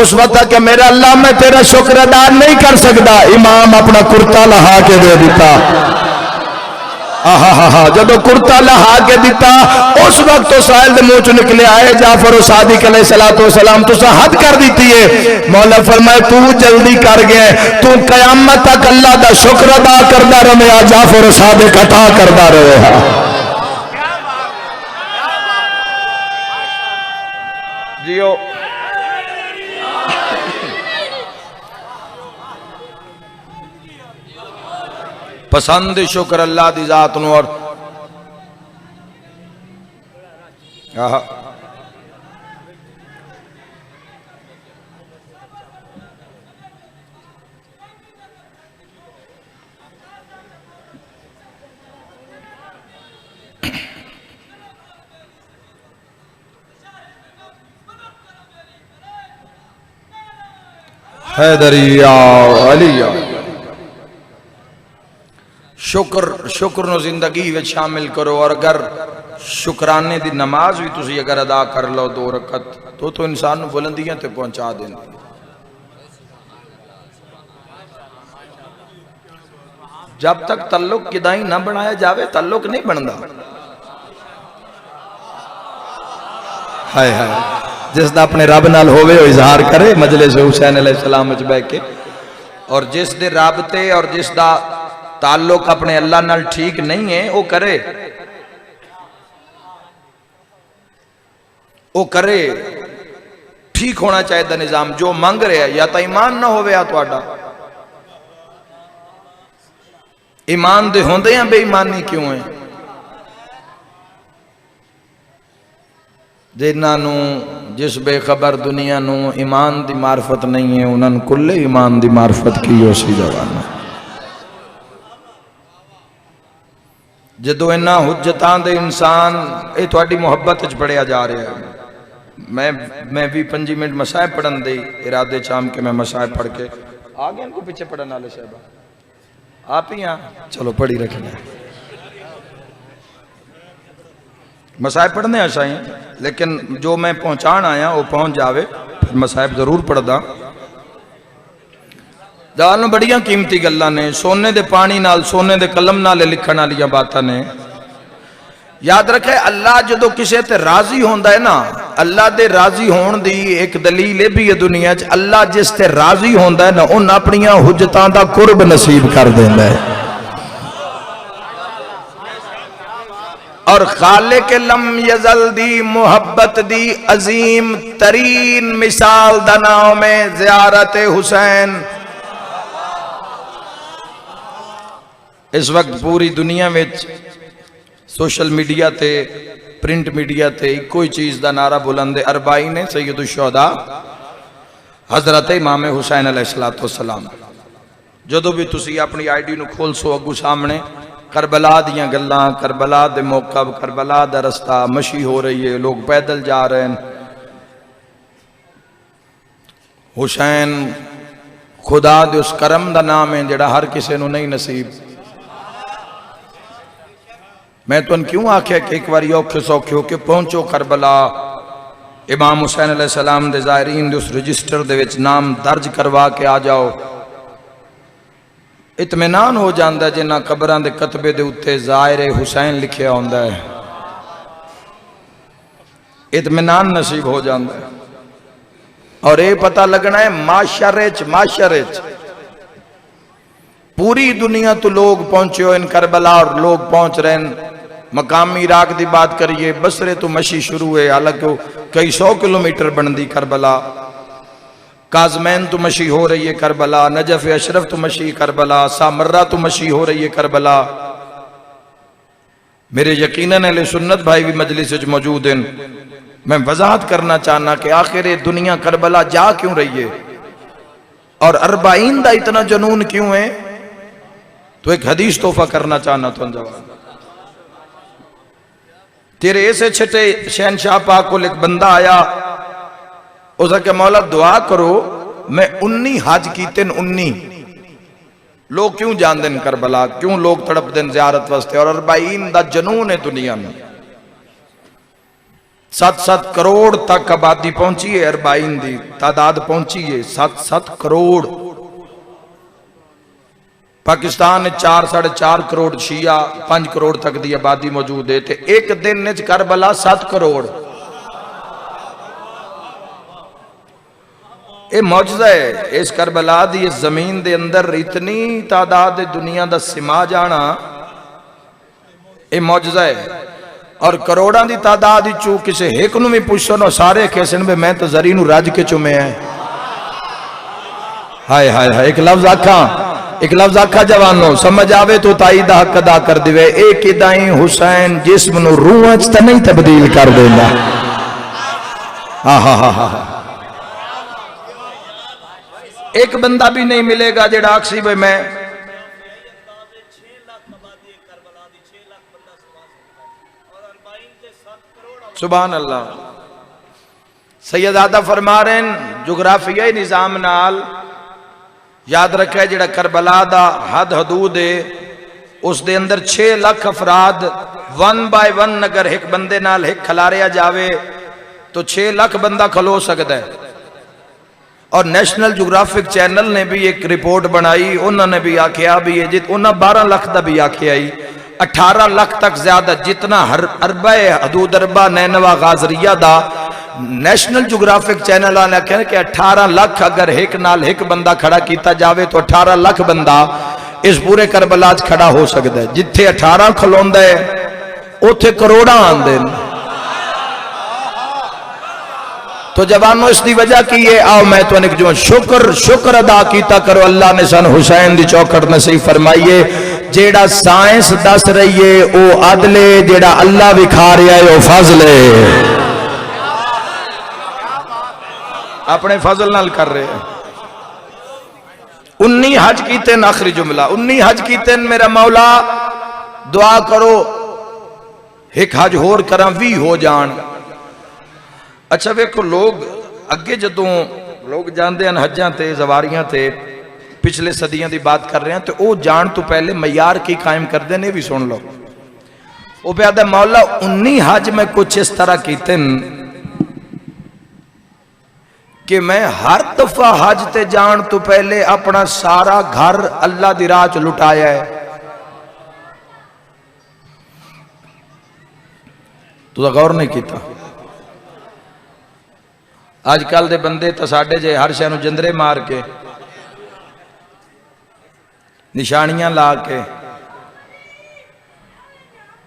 उस वक्त क्या मेरा अल्लाह मैं तेरा शुक्र अदा नहीं कर सकता। इमाम अपना कुर्ता लहा के दे दिता। जब कुर्ता लहा के दिता उस वक्त तो साहिल के मुंह चो निकले आए जाफर सादिक अलैहिस्सलातु वस्सलाम तुसा हद कर दी है। मौला फरमाए तू जल्दी कर गया, तू कयामत तक अल्लाह का शुक्र अदा करता रहे, जाफर सादिक अता करता रहे। जियो पसंद शुक्र अल्लाह दी जात नूं। और हैदरिया अलिया शुक्र शुक्र नो जिंदगी में शामिल करो। और अगर शुक्राने की नमाज भी तुसी अगर अदा कर लो 2 रकत तो इंसान बुलंदियां ते पहुंचा देंदी। जब तक तल्लुक किदाई ना बनाया जावे तल्लुक नहीं बनता। हाय हाय जिसदा अपने रब नाल होवे ओ इजहार करे मजलिस हुसैन अलैहिस्सलाम विच बैठ के। और जिस दे राबते और जिसदा ताल्लुक अपने अल्लाह नाल ठीक नहीं है वो करे, वो करे। ठीक होना चाहिए निज़ाम। जो मंग रहा है या तो ईमान ना होवे या तुहाडा ईमान दे होंदे या बेईमानी क्यों है? जिन्होंने जिस बेखबर दुनिया नू ईमान दी मार्फत नहीं है उन्होंने कुल्ले ईमान दी मार्फत की हो सी जवाना। जदों इन्हां हुज्जतां दे इंसान ये तुहाडी मुहब्बत च पढ़िया जा रहा है। मैं भी 5 मिनट मसाइब पढ़न दे इरादे चाम के मैं मसाइब पढ़ के आ गए। इनको पीछे पढ़ने वाले साहब आप ही हाँ, चलो पढ़ी रखना। मसाइब पढ़ने आशा ही, लेकिन जो मैं पहुँचाण आया वो पहुँच जावे, फिर मसाइब जरूर पढ़दा। दाल बड़िया कीमती गल्लां ने, सोने दे पानी नाल सोने दे कलम नाल लिखण वालियां बातां ने। याद रखे अल्लाह जो किसी ते राजी होंदा है ना, अल्लाह दे राजी होने दी एक दलील ये भी है दुनिया च, अल्लाह जिस ते राजी होंदा है ना उन अपनियां हुज्जतां दा कुर्ब नसीब कर देंदा है। और खालिक लम यजल दी मुहब्बत दी अजीम तरीन मिसाल दा नाम है ज़ियारत हुसैन। इस वक्त पूरी दुनिया में सोशल मीडिया ते प्रिंट मीडिया ते इको ही चीज़ का नारा बुलंद है, अरबाईन ने सैयदुल शुहदा हजरत इमाम हुसैन अलैहिस्सलाम। जदों भी तुसी अपनी आईडी नू खोल सो अगू सामने करबला दियां गल्लां, करबला दे मौकब, करबला दा रस्ता, मशी हो रही है, लोग पैदल जा रहे हैं। हुसैन खुदा दे उस करम दा नाम है जिहड़ा हर किसी नू नहीं नसीब। मैं तुम क्यों आख्या कि एक बार औखे सौखे होके पहुंचो करबला, इमाम हुसैन अलैहिस्सलाम दे ज़ायरीन दे उस रजिस्टर दे विच नाम दर्ज करवा के आ जाओ। इत्मीनान हो जाता है जिन्हां कबरां दे कतबे दे उत्ते ज़ाहिर हुसैन लिखिया होंदा है, इत्मीनान नसीब हो जाता है। और ये पता लगना है माशरे च पूरी दुनिया तो लोग पहुंचे हो इन करबला, और लोग पहुंच रहे हैं। मकामी इराक की बात करिए, बसरे तो मशी शुरू है, हालांकि कई 100 किलोमीटर बनती करबला। काजमैन तो मशी हो रही है करबला, नजफ अशरफ तो मशी करबला, सामर्रा तो मशी हो रही है करबला। मेरे यकीनन अहले सुन्नत भाई भी मजलिस में मौजूद हैं। मैं वजाहत करना चाहना कि आखिर ये दुनिया करबला जा क्यों रही है और अरबाईन का इतना जुनून क्यों है? तो एक हदीस तोहफा करना चाहना तो जवाब। तेरे ऐसे छठे शहनशाह पाक को एक बंदा आया, उसके मौला दुआ करो मैं 19 हज कीते, 19 लोग क्यों जानते हैं करबला, क्यों लोग तड़पते हैं ज़ियारत वास्ते। और अरबाईन दा जनून है दुनिया में। 7-7 करोड़ तक आबादी पहुंची है, अरबाईन दी तादाद पहुंची है 7-7 करोड़। पाकिस्तान में 4-4.5 करोड़ शिया, 5 करोड़ तक की आबादी मौजूद है। तो एक दिन करबला 7 करोड़। ये मौजज़ा है इस करबला दी, इस जमीन दे अंदर इतनी तादाद दुनिया का सिमा जाना, ये मौजज़ा है। और करोड़ों की तादाद चू किसी एक नूं भी पुछो ना, सारे कहसन भी मैं तो जरी नूं रज के चुमिया है। हाय हाय हाय, एक लफ्ज आखा जवानों, समझ आवे तो ताई दा हक अदा कर दिवे। एक इदाई हुसैन जिस्म नूं रूहां च तां नहीं तब्दील कर देंदा। हा एक बंदा भी नहीं मिलेगा जेड़ा आखसी भाई मैं सुभान अल्लाह। सैयदादा फरमा रहे हैं जोग्राफियाई निजाम नाल याद रखे जेड़ा करबला दा हद हदूद है उस दे अंदर 6 लाख अफराद 1 बाय 1 अगर एक बंदे नाल एक खलारिया जावे तो 6 लाख बंदा खलो सकता है। और नेशनल जोग्राफिक चैनल ने भी एक रिपोर्ट बनाई, उन्होंने भी आख्या भी है जित उन्हें 12 लाख का भी आख्या 18 लाख तक ज्यादा जितना हर अरबा हदूद अरबा नैनवा गाजरिया दा नेशनल जोग्राफिक चैनल वाले आख्या कि 18 लाख अगर एक नाल एक बंदा खड़ा किया जाए तो 18 लाख बंदा इस पूरे करबला च खड़ा हो सकता है। जिथे 18 खलोंदा है उथे करोड़ा आंदे। तो जवानों इसकी वजह की है, आओ मैं तो जो शुक्र अदा किया करो, अल्लाह ने सन हुसैन की चौखट नसीब फरमाइए। जेड़ा साइंस दस रही है वो अदले, जेड़ा अल्लाह विखा रहा है वो फजले, अपने फजल नाल कर रहे हैं। 19 हज कीते, आखिरी जुमला 19 हज कीते मेरा मौला, दुआ करो एक हज होर करा 20 हो जान। अच्छा वेखो, लोग अगे जदों लोग जाते हैं हजां ते जवारियां ते, पिछले सदियां की बात कर रहे हैं, तो वो जान तो पहले मयार की कायम करते हैं, भी सुन लो। वो प्यादा मौला 19 हज में कुछ इस तरह कीते कि मैं हर दफा हज ते जान तो पहले अपना सारा घर अल्लाह दी राह च लुटाया है। तुझा गौर नहीं किया? अजकल दे बंदे तो साडे जे हर शय नूं जिंदरे मार के, निशानियां ला के,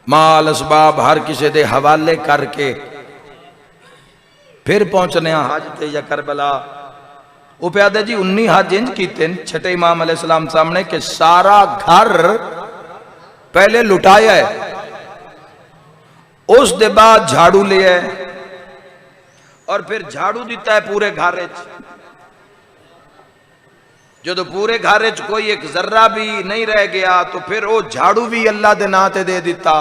माल असबाब हर किसी के हवाले करके फिर पहुंचने हज ते या करबला। वो प्यादे जी 19 हज इंज कीते छठे इमाम अलैहिस्सलाम सामने कि सारा घर पहले लुटाया है, उस दे बाद झाड़ू लिया है और फिर झाड़ू दिता है पूरे घर। जो पूरे घर कोई एक जर्रा भी नहीं रह गया तो फिर वो झाड़ू भी अल्लाह दे नां ते दे दिता।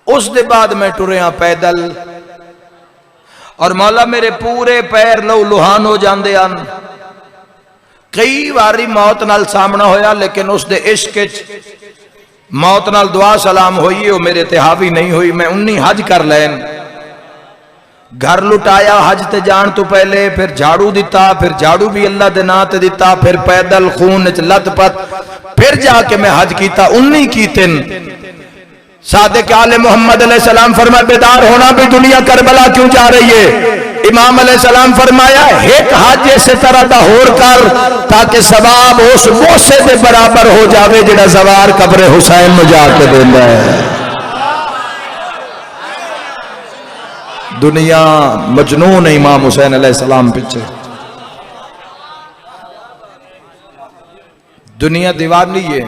उस दे बाद मैं टुरिया पैदल और मौला मेरे पूरे पैर लहू लुहान हो जाते हैं। कई बारी मौत नाल सामना होया, लेकिन उस दे इश्क मौत नाल दुआ सलाम हुई, वो मेरे ते हावी नहीं हुई। मैं 19 हज कर लैन, घर लुटाया हज ते जान तो पहले, फिर झाड़ू दिता, फिर झाड़ू भी अल्लाह दे नां ते दिता, फिर पैदल खून च लथपथ, फिर जाके मैं हज कीता 19 कीते। सादिक आले मोहम्मद अलैहिस्सलाम फरमाया बेदार होना भी दुनिया करबला क्यों जा रही है। इमाम अलैहिस्सलाम फरमाया एक हज इस तरह का होर कर ताकि सवाब उस मोसे के बराबर हो जावे जिहड़ा सवार कब्रे हुसैन में जाके देंदा है। दुनिया मजनून है इमाम हुसैन अलैहिस्सलाम पीछे, दुनिया दीवानी है।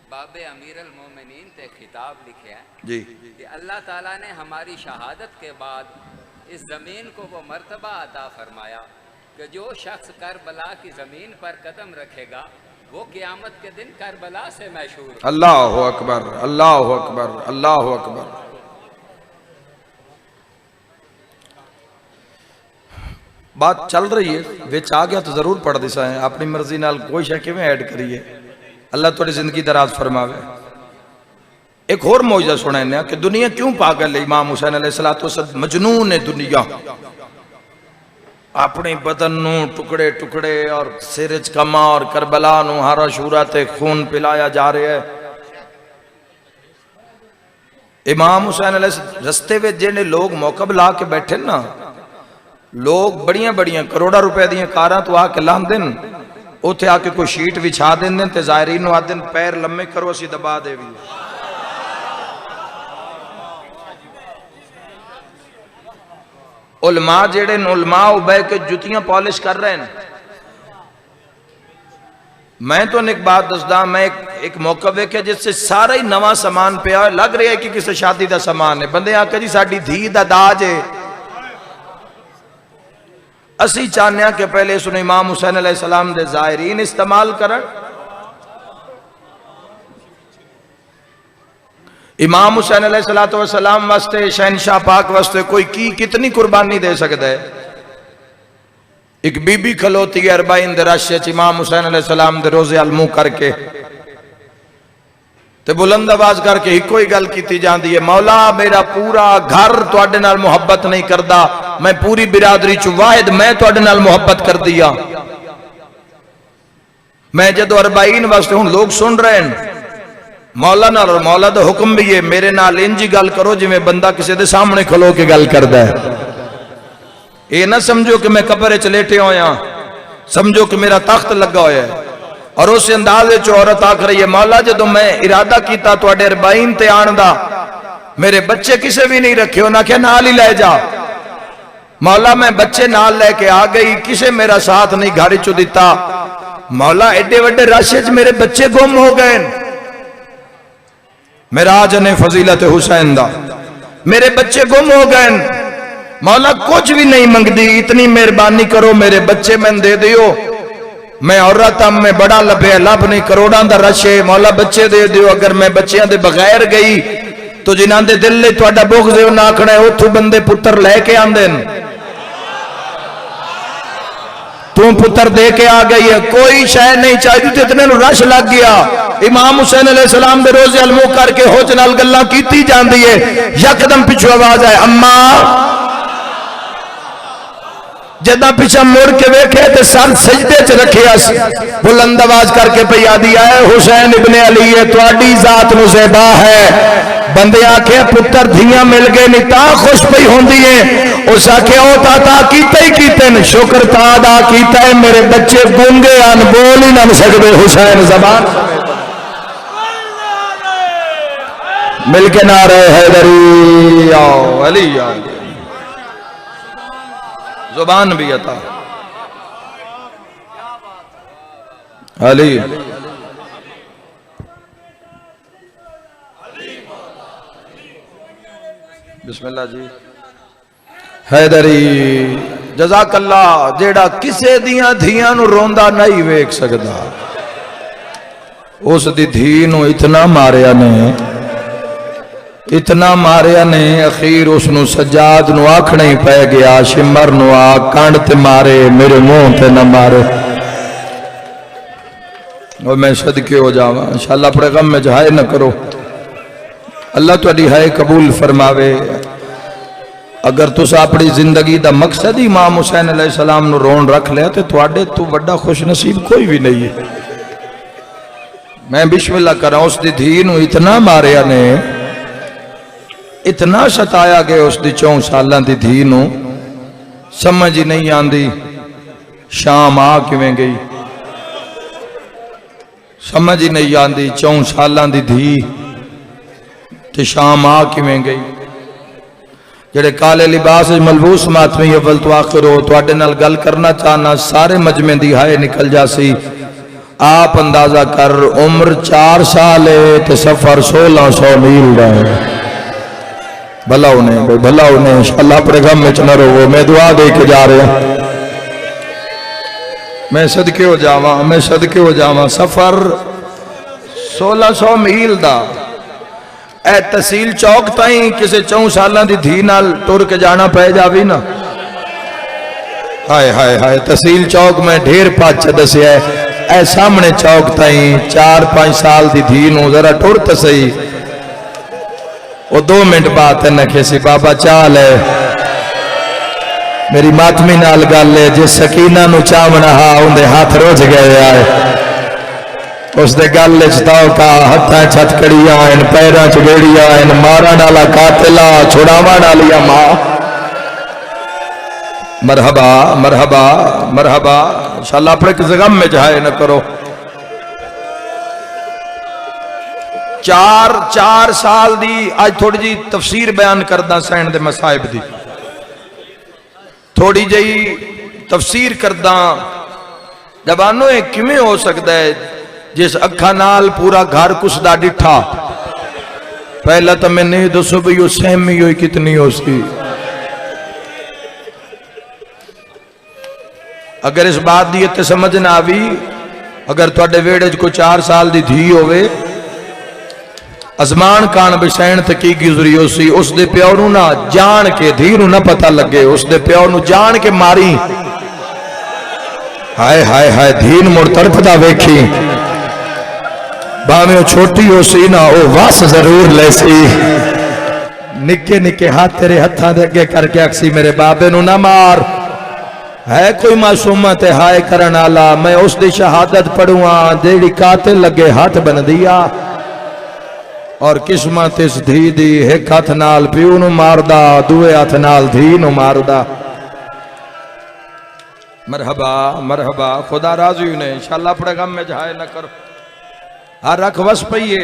बाबे अमीरुल मोमिनीन ते खिताब लिखे हैं जी कि अल्लाह ताला ने हमारी शहादत के बाद इस जमीन को वो मर्तबा अता फरमाया कि जो शख्स करबला की जमीन पर कदम रखेगा वो क़यामत के दिन करबला से मशहूर। अल्लाह अकबर, अल्लाह अकबर, अल्लाह अकबर। बात चल रही है, विच आ गया तो जरूर पढ़ दिसा है, अपनी मर्जी नाल कोई शय किवें ऐड करिए। अल्लाह तुहाडी जिंदगी दराज फरमावे। एक होर मौजूदा सुनाने कि दुनिया क्यों पागल है। इमाम हुसैन अलैहिस्सलाम मजनून है दुनिया, अपने बदन नू टुकड़े टुकड़े और सिर च कमा और करबला नू हरा शूरा ते खून पिलाया जा रहा है। इमाम हुसैन अलैहिस्सलाम रस्ते में जिहड़े लोग मौकब ला के बैठे ना, लोग बड़िया बड़िया करोड़ा रुपए दी कारां तो आके लांदे न, उत्थे आके कोई शीट विछा देंदे ते ज़ायरीन नूं आखदे पैर लम्मे करो असीं दबा देवी। उलमा जेड़े उलमा बह के जुतियां पॉलिश कर रहे हैं। मैं तो एक बात दसदा, मैं एक मौका वेख्या जिससे सारा ही नवा समान पिया, लग रहा है कि किसी शादी का समान है। बंदे आके जी साडी धी दा दाज है। असी चाहने कि पहले इसने इमाम हुसैन अलैहिस्सलाम दे ज़ायरीन इस्तेमाल करन। इमाम हुसैन अलैहिस्सलाम वास्ते, शहनशाह पाक वास्ते कोई की कितनी कुर्बानी दे सकता है। एक बीबी खलोती है 40 दे रश च इमाम हुसैन अलैहिस्सलाम दे रोज़े अलमू करके ते बुलंद आवाज करके इको ही गल की जाती है, मौला मेरा पूरा घर तुहाडे नाल मुहब्बत नहीं करता, मैं पूरी बिरादरी च वाहिद मैं तुहाडे नाल मुहब्बत कर दिया। मैं जदों 40 वास्ते हुण लोग सुन रहे हैं मौला नाल, और मौला दा हुक्म भी है मेरे नाल इंज गल करो जिवें बंदा किसी दे सामने खलो के गल करदा है। ये ना समझो कि मैं कब्र च लेटे होया, समझो कि मेरा तख्त लगा होया है। और उस अंदाज औरत आख रही है, मौला जदों मैं इरादा किया तुहाडे 40 ते आण दा मेरे बच्चे किसे भी नहीं रखे, उन्हें क्या नाल ही ले जा। मौला मैं बच्चे नाल लेके आ गई, किसे मेरा साथ नहीं घर चो दिता। मौला एडे वड्डे रश च मेरे बच्चे गुम हो गए। मेराज ने फजीलत हुसैन दा मेरे बच्चे गुम हो गए। मौला कुछ भी नहीं मंगदी, इतनी मेहरबानी करो मेरे बच्चे मैंने दे दियो। मैं औरत मैं बड़ा लभे लभ नहीं, करोड़ों का रश है, मौला बच्चे दे दियो। अगर मैं बच्चों के बगैर गई तो जिन्हों के दिल में तुहाडा बुग़्ज़ है उन्हें आखना है उथों बंदे पुत्र लैके आंदे न, तू पुत्र दे के आ गई है। कोई शय नहीं चाहिए तो इतने रश लग गया। इमाम हुसैन अलैहिस्सलाम दे रोज़े अल मुँह करके होच नाल गल्लां कीती जांदी है। यकदम पिछू आवाज आए अम्मा। जदा पिछा मुड़ के वेखे तो सर सजदे च रखिया, बुलंद आवाज करके पई आदी है हुसैन इब्ने अली है तुहाडी जात नूं ज़ेबा है। बंदे आखे पुत्र धियां मिल गए नहीं ता खुश पई होंदी है। उस आखे ओ ताता कीते ही कीते न, शुक्र ता अदा कीता है मेरे बच्चे गूंगे अन बोल ही ना सकदे। हुसैन जबान मिल के नारे हैदरी आओ अली आओ, जुबान भी अता अली। बिस्मिल्लाह जी। हैदरी जज़ाकल्ला जेड़ा किसे दियां धियां नूं रोंदा नहीं वेख सकदा, उस दी धी नूं इतना मारिया ने, इतना मारिया ने अखीर उसनू सज्जाद नू आखना ही पै गया शिमर नू आ कंड ते मारे मेरे मुंह ते न मारे। और मैं सदके हो जावा इंशाअल्लाह अपने गम में हाय न करो, अल्लाह तुहाडी हाय कबूल फरमावे। अगर तुस अपनी जिंदगी दा मकसद ही इमाम हुसैन अलैहिस्सलाम नू रोन रख लिया तो तुहाडे तो बड़ा खुश नसीब कोई भी नहीं है। मैं बिस्मिल्लाह करा उस दी धी नू इतना मारिया ने, इतना सताया गया उस दी 4 सालां दी धी नू, समझ ही नहीं आंदी शाम आ किवें गई, समझ ही नहीं आंदी 4 सालां दी धी ते शाम आ किवें गई। जेड़े काले लिबास मलबूस मातमी अव्वल तो आखिर हो तुहाडे नाल गल करना चाहना, सारे मजमे दी हाय निकल जासी। आप अंदाजा कर उम्र 4 साल है ते सफर 1600 मील दा है। भला उन्हें भला उन्हें इंशाअल्लाह अपने गम में न रहो। मैं दुआ दे के जा रहा, मैं सदके हो जावा, मैं सदके हो जावा। सफर 1600 मील दा ए तहसील चौक ताई किसी 4 सालां दी धी नाल टुर के जाना पै जावी ना, हाय हाय हाय। तहसील चौक में ढेर पाच दसिया ए सामने चौक ताई 4-5 साल दी धी नूं जरा टुर तो सही। वो 2 मिनट बाद नखे सी बाबा चाल है मेरी मातमी नाल गल है, जे सकीना नूं चावना हा उनके हाथ रोज गए आए, उसके गल का हथा छतकड़िया पैरों च बेड़िया मारन वाला कातिला छुड़ावन वाली मां। मरहबा मरहबा मरहबा इंशाअल्लाह अपने किस गम में जाए न करो। 4 साल दी आज थोड़ी जी तफसीर बयान करदा सैन दे मसाइब दी, थोड़ी जी तफसीर करदा। जबानो किवें हो सकता है जिस अखा नाल पूरा घर कुसदा डिठा। पहला तो मैंने दसो भी वो सहमी हुई कितनी हो सी। अगर इस बात की इतने समझ ना आवी, अगर तुहाडे वेड़े च कोई 4 साल दी धी होवे अजमान कान बिसैन ते की गुजरी हो सी, उसदे प्यो नूं ना जान के धी नूं ना पता लगे, उसदे प्यो नूं जान के मारी। हाय हाय हाय धी मुड़ तड़फदा वेखी, भावे छोटी हो सी ना वो वस जरूर ले सी। निके निके हाथ तेरे हथा दे अगे करके आखसी मेरे बाबे नूं ना मार। है कोई मासूमा ते हाय करन आला, मैं उसकी शहादत पढ़ूआ जेड़ी कातिल लगे हाथ बन दिया। और किस्मत इस धी दी एक हाथ नाल प्यू नूं मारदा, दूए हाथ नाल धी नूं मारदा। मरहबा मरहबा खुदा राजी ने इंशाअल्लाह अपने गम में जाए न करो। हर रख वस पईए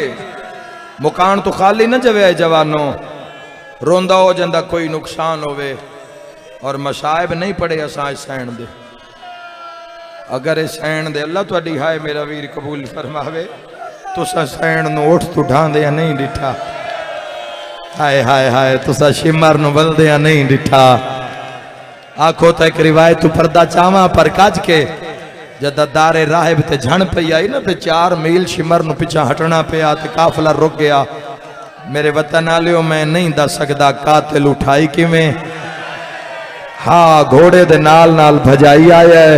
मुकान तो खाली न जवे जवानों, रोंदा हो जाता कोई नुकसान होवे और मसाइब नहीं पड़े असा सहन दे। अगर ये सहन दे अल्लाह तुहाडी हाय मेरा वीर कबूल फरमावे। तुसा सहन नूं उठ तू ढांदे नहीं डिठा। हाय हाय हाय तुसा शिमर नूं बलदे नहीं डिठा। आखो तो एक रिवायत तू पर्दा चावा पर कज के जदा दारे राहिब ते झण पई आई ना ते 4 मील शिमर नूं पिछा हटना पिया ते काफिला रुक गया। मेरे वतन आलियो मैं नहीं दस सकदा कातिल उठाई किवें। हाँ घोड़े दे नाल नाल भजाई आया है।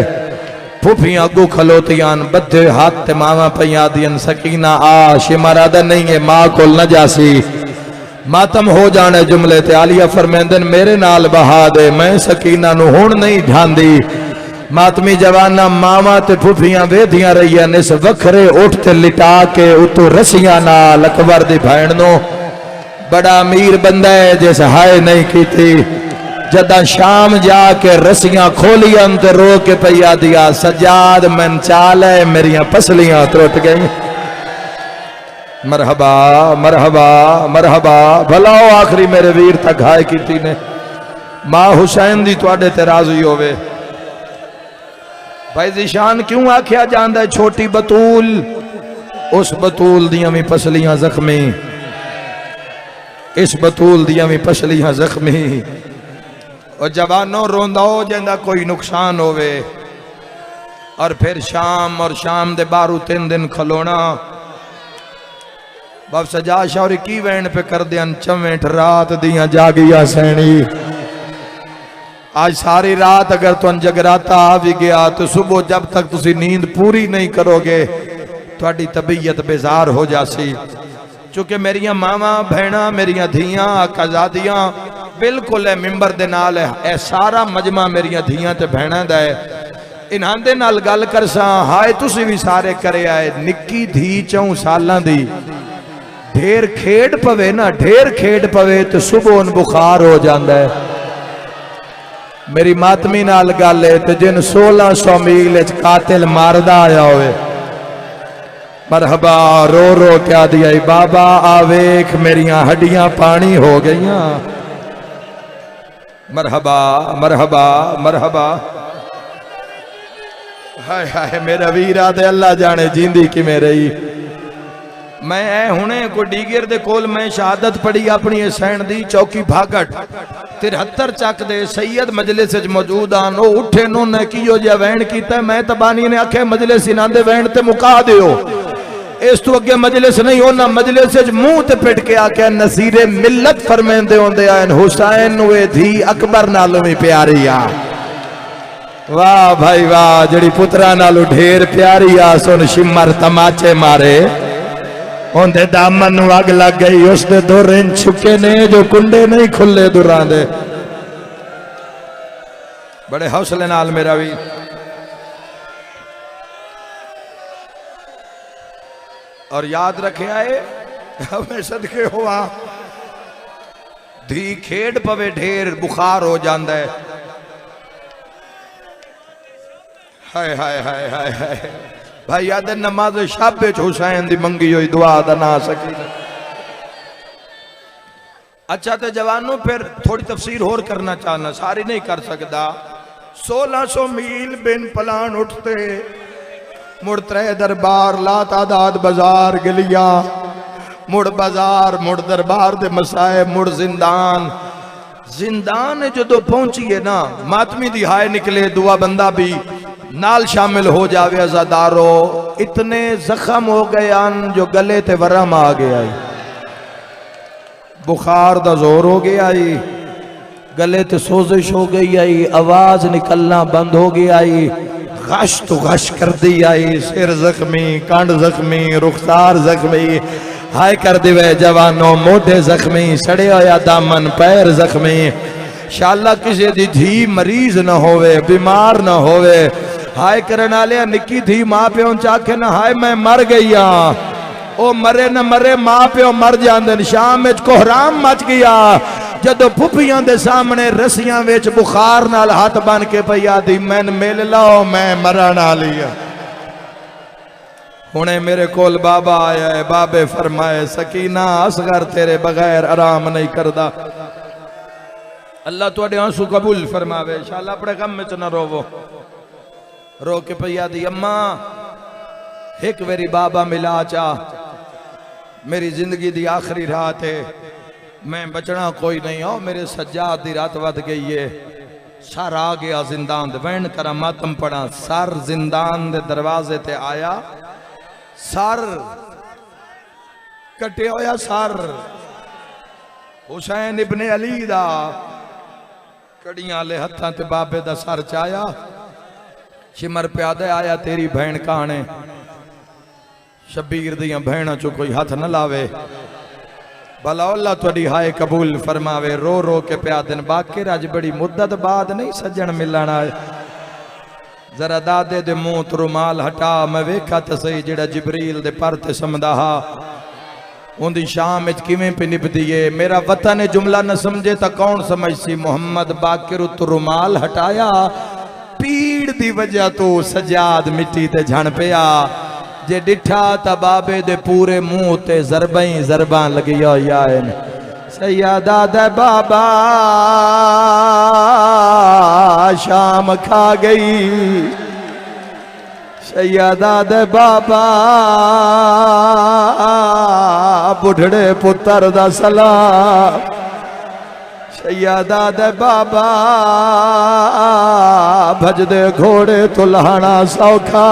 फुफियां अगू खलोतियां बद्धे हाथ ते मावा पईयां दियन सकीना आ शिमर आदा नहीं है मां कोल न जासी मातम हो जाने जुमले ते आलिया फरमेंदन मेरे नाल बहा दे मैं सकीना नूं हुण नहीं ढांदी। मातमी जवाना मावा ते फुफियां वेधियां रहियां इस वखरे उठ ते लिटा के उतो रसियां नाल अकबर दी भैण नूं बड़ा अमीर बंदा है जिस हाय नहीं कीती। जदा शाम जाके रसियां खोलियां ते रो के पैया दिया सजाद मन चाल है मेरिया पसलियां त्रुट गई। मरहबा मरहबा मरहबा भलाओ आखिरी मेरे वीर तक हाय कीती ने। मां हुसैन दी तुहाडे ते राजी होवे। भाई जिशान क्यों आख्या जांदा छोटी बतूल। उस बतूल दियां भी पसलियां जख्मी। इस बतूल दियां भी पसलियां जख्मी। और जवानों रोंदा हो जांदा कोई नुकसान होवे और फिर शाम और शाम दे बारू 3 दिन खलोना। बाब सजा शौरी की वैन पे कर दियन 64 रात दियां जागिया सैनी। आज सारी रात अगर तुम जगराता आ भी गया तो सुबह जब तक तुसी नींद पूरी नहीं करोगे थोड़ी तबीयत बेजार हो जासी। चूंकि मेरिया मावा भैणा मेरिया धियां आकाजादियां बिल्कुल है मिंबर दे नाल है सारा मजमा मेरिया धियां ते भैणा दा है। इन्हां दे नाल गल करसा हाय तुसी भी सारे करे आए निक्की धी 4 सालां दी ढेर खेड पवे ना ढेर खेड पवे तो सुबह बुखार हो जाता है। मेरी मातमी नाल गल है तो जिन 1600 मील कातिल मारदा आया होवे मरहबा रो रो क्या दिया बाबा आवेख मेरिया हड्डियां पानी हो गईया। मरहबा मरहबा मरहबा हाय हाय मेरा वीरा दे अल्लाह जाने जींदी किवें रही। मैं हुणे को डीगर दे कोल मैं शहादत पढ़ी अपनी हुसैन दी चौकी भागट 73 चक दे सैयद मजलिस च मौजूद आन ओ उठे उन्होंने कियो जिहा वैन कीता। मैं तबानी ने आखे मजलिस इन्हां दे वैन ते मुका दियो इस तो अगे मजलिस नहीं होना। मजलिस च मुंह ते पिट के आखे नसीरे मिल्लत फरमेंदे होंदे आन हुसैन वे धी अकबर नालों भी प्यारी आ। वाह भाई वाह जड़ी पुत्रा नालों ढेर प्यारी आ सुन शिमर तमाचे मारे उनके दामन नूं अग लग गई। उसके दुर इन छुके ने जो कुंडे नहीं खुले दुरां दे। बड़े हौसले नाल मेरा भी और याद रखे आए हमें सदके हुआ धी खेड पवे ढेर बुखार हो जाता है। हाय हाय हाय हाय हाय भाई याद नमाज शाबे हुसैन दी मंगी हुई दुआ दा ना सकी। अच्छा तो जवानों फिर थोड़ी तफसीर होर करना चाहना सारी नहीं कर सकता। 1600 मील बिन पलान उठते मुड़ 3 दरबार ला तादाद बाजार गलिया मुड़ बाजार मुड़ दरबार दे मसाए मुड़ जिंदान। जिंदान जो पहुंची ना मातमी दी हाय निकले दुआ बंदा भी नाल शामिल हो जावे। अज़ादारो इतने जख्म हो गए जो गले ते वरम आ गया बुखार दा जोर हो गया गले ते सोजिश हो गई आई आवाज निकलना बंद हो गया आई गश तो गश कर दी आई सिर जख्मी कंड जख्मी रुखसार जख्मी हाय कर दिवे जवानों मोढे जख्मी सड़े होया दामन पैर जख्मी। शाला किसी दी धी मरीज न होवे बीमार न होवे हाय करन वाले निक्की धी मां प्यो चाखे ना हाय मैं मर गई हाँ ओ मरे न मरे मां प्यो मर जांदे। शाम विच कोहराम मच गया जदों फुफियां दे सामने रस्सियां विच बुखार नाल हाथ बन के पई आदी मैन मिल लो मैं मरण वाली हुणे मेरे कोल बाबा आया है, बाबे फरमाए सकीना असगर तेरे बगैर आराम नहीं करदा। अल्लाह तुहाडे आंसू कबूल फरमावे। इंशाअल्लाह अपने काम में च ना रोवो। रो के पई आदी अम्मा एक वेरी बाबा मिला चा, मेरी जिंदगी दी आखिरी रात है, मैं बचना कोई नहीं हो। मेरे सज्जाद दी रात वध गई है, सर आ गया जिंदान दे वैन करा मातम पड़ा। सर जिंदान दे दरवाजे ते आया, सर कटे होया सर हुसैन इब्ने अली दा कड़ियां आले हत्थां ते बाबे दा सर चाया। शिमर प्यादे आया तेरी भैन काने, शबीर दियां भैणों चो कोई हाथ न लावे। भला अल्लाह तुहाडी हाय कबूल फरमावे। रो रो के प्या दिन बाकी अज बड़ी मुद्दत बाद नहीं सज्जन मिलना है। जरा दादे दे मुंह तो रुमाल हटा, मैं वेखा तो सही जेड़ा जिबरील दे पर ते समदा हा उनदी शाम विच किवें पे निभदी है। मेरा वतन जुमला न समझे तो कौन समझसी। मोहम्मद बाकिर तो रुमाल हटाया, पीड़ दी वजह तो सजाद मिट्टी ते झण पिया। जे डिठा ता बाबे दे पूरे मुंह ते ज़रबां ज़रबां लगी होया है। सैयदा दे बाबा शाम खा गई, सैयदा दे बाबा बुढ़ड़े पुत्र दा सलाम। सैयदा दे बाबा भजदे घोड़े तो लहाना सौखा।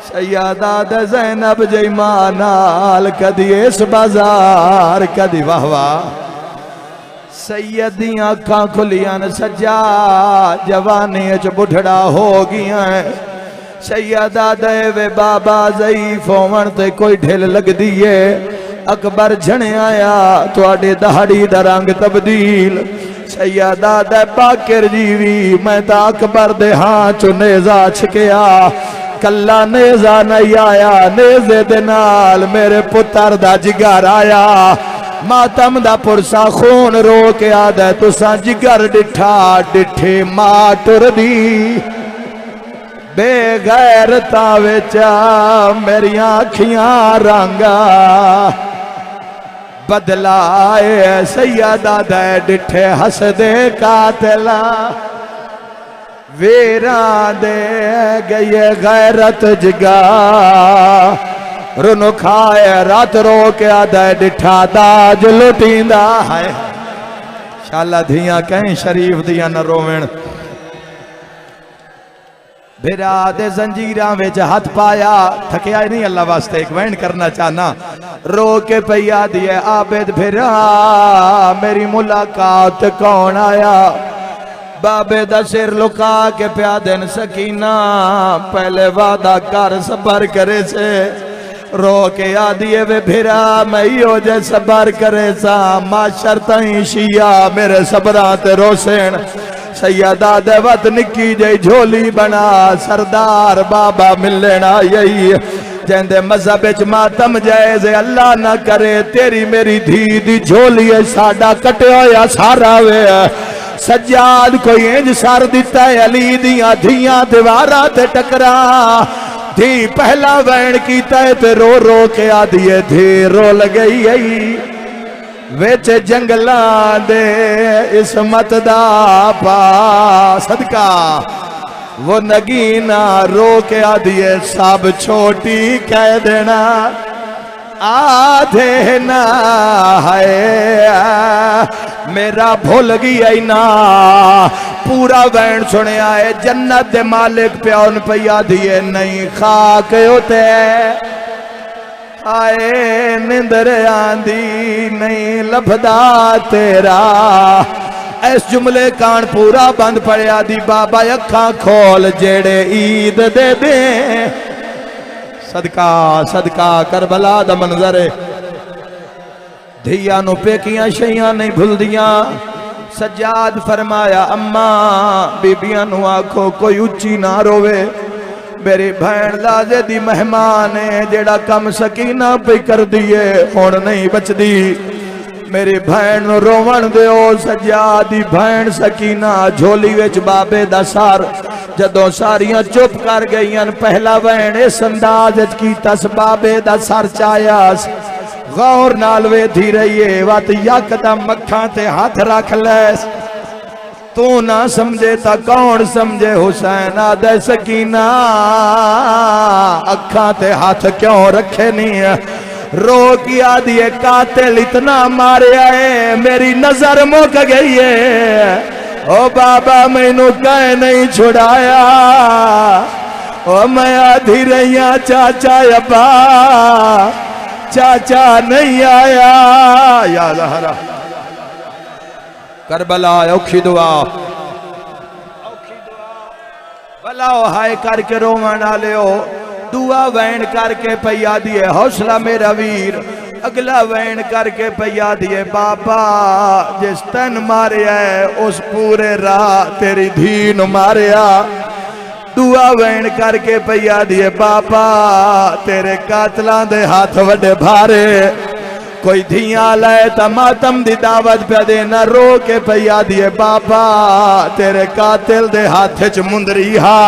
सैयदा दे ज़ैनब जई मां नाल कदी इस बाजार कदी वाह वाह। सैयद दी अखां खुलियां सज्जा जवानी च बुढ़ड़ा हो गया। सैयदा दे वे बाबा ज़ईफ होवन ते कोई ढिल लगदी है। अकबर झणे आया तुहाडे दहाड़ी दा रंग तब्दील। सैयदा दे बाकिर जीवी मैं ता अकबर दे हां चो नेज़ा छकिया, कला नेज़ा नहीं आया, नेज़े दे नाल मेरे पुत्र दा जिगर आया। मातम दा पुरसा खून रो के आदा तुसा जिगर डिठा डिठे मां टुरदी बेगैरता विचा मेरिया अखियां रंगा बदलाए। सैयदा दे डिठे हसदे कातिला वेरा दे गए गैरत जगा। रुन खाए रात रो के आदा डिठा दाज लुटींदा है। शाला धियां कहीं शरीफ दियां न रोवण। बिरा दे जंजीरां विच हाथ पाया, थकिया नहीं अल्लाह वास्ते एक वैन करना चाहना। रो के पैया दिए आबिद फिरा मेरी मुलाकात कौन आया। बाबे दा सिर लुका के प्या दिन सकीना पहले वादा कर सबर करे से। रो के आदिए वे फिरा मैं जे सबर करे सा माशर तई शिया मेरे सबरा ते रोसेन। सैयदा दे वत निकी जई झोली बना सरदार बाबा मिलना यही जेंदे मजहब विच मातम जायज़ अल्लाह ना करे। तेरी मेरी धी दी झोली साडा कटिया होया सारा वे। सज्जाद कोई इंज सर दिता है अली दियां धियां दीवारां ते टकरा। धी पहला वैन कीता है ते रो रो के आदिए धी रोल गई। विच जंगलां दे इसमत दा पा सदका वो नगीना रो के आदिए सब छोटी कह देना आधे ना है मेरा भूल गया ना। पूरा वैन सुनिया है जन्नत दे मालिक प्यान पैया दिए नहीं खाक होते आए निंदर आंदी नहीं लभदा तेरा। इस जुमले कान पूरा बंद पड़िया दी बाबा अखा खोल जेड़े ईद दे दे। सदका सदका करबला दा मंजर धिया नु पेकियां शैयां नहीं भूलदियां। सज्जाद फरमाया अम्मा बीबियां नु आखो कोई उच्ची ना रोवे। मेरी भैन लाजे दी मेहमान है जेड़ा कम सकीना पे कर दिए हुण नहीं बचदी। मेरी भैन नु रोवण दिओ। सज्जाद दी भैन सकीना झोली विच बाबे दा सर जदों सारियां चुप कर गईयां पहला वैन इस अंदाज की तस बाबे दा सर चाया गौर नाल वेधी रहिए वत यकदम अखां ते हाथ रख ले तू ना समझे ता कौन समझे हुसैन आदे सकीना अखां ते हाथ क्यों रखे नहीं रो की आदि कातिल इतना मारिया है मेरी नजर मुक गई है ओ बाबा मैनू कह नहीं छुड़ाया ओ मैं आधी रहिया चाचा अब्बा चाचा नहीं आया या लहरा करबला औखी दुआ भलाओ हाय करके रोवन वाले हो दुआ वैन करके पैया दिए हौसला मेरा वीर अगला वैन करके पैया दिए बाबा जिस तन मारिया है उस पूरे राह तेरी धी नु मारिया दुआ वैन करके पैया दिए बाबा तेरे कातलां दे हाथ वड्डे भारे कोई धियां लाए ता मातम दी दावत पे देना रो के पैया दिए बाबा तेरे कातिल दे हाथ च मुंदरी हा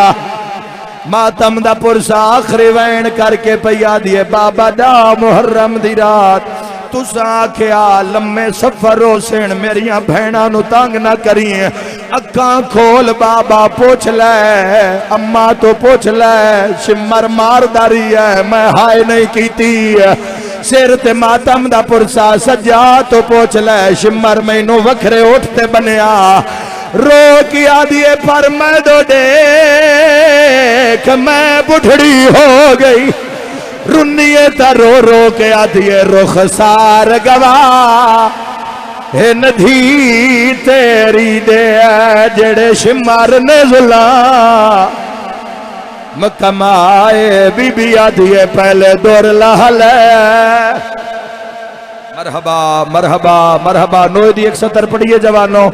मातम दा पुरसा आखिरी वैन करके पैया दिए बाबा डा मुहर्रम दी रात तुसा आख्या लम्मे सफर हो सेन मेरिया भैणा नु तंग ना करिए अखां खोल बाबा पूछ ले अम्मा तो पूछ ले शिमर मारदारी है मैं हाय नहीं कीती सिर ते मातम दा पुरसा सजा तो पूछ ले शिमर मैनू वखरे उठते बनया रो की आदिए पर मैं दो देख मैं बुढ़ड़ी हो गई रुनिए ता रो रो के आदिए रुख सार गवा हे नधी तेरी दे जेड़े शिमर ने जुला कमाए बीबी आदिए पहले दौर लहले मरहबा मरहबा मरहबा नोए दी 170 पढ़िए जवानों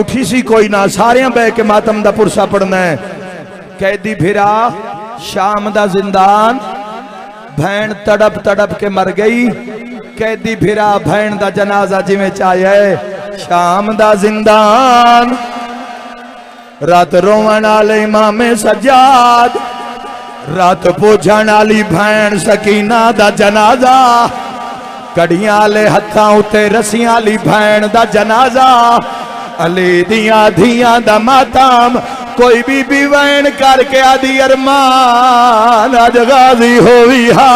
उठी सी कोई ना सारियां बह के मातम दा पुरसा पढ़ना है कैदी फिरा शाम दा जिंदान भैन तड़प तड़प के मर गई कैदी फिरा भैन दा जनाजा जिवें चाहे शाम दा जिंदान रात रोवन वाले इमामे सज्जाद रात पूछण वाली भैन सकीना दा जनाजा कड़ियां वाले हत्थां उत्ते रस्सियां वाली भैन दा जनाजा अली दियां धियां दा मातम कोई बीबी वैन करके आदि अरमान अज गाजी होवी हा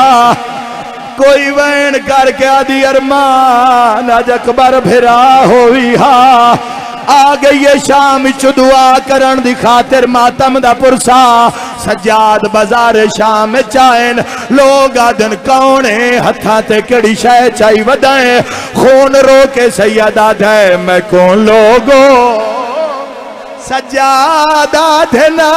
कोई वैन करके आदि अरमान अज अकबर फिरा होवी हा आ गई है शाम च दुआ करन दी खातिर मातम दा पुरसा सज्जाद बाजार शाम चायन लोग आदन कौन है हथा ते कड़ी शह चाई वदाए खून रो के सैयदा दे मैं कौन लोगो सज्जादा देना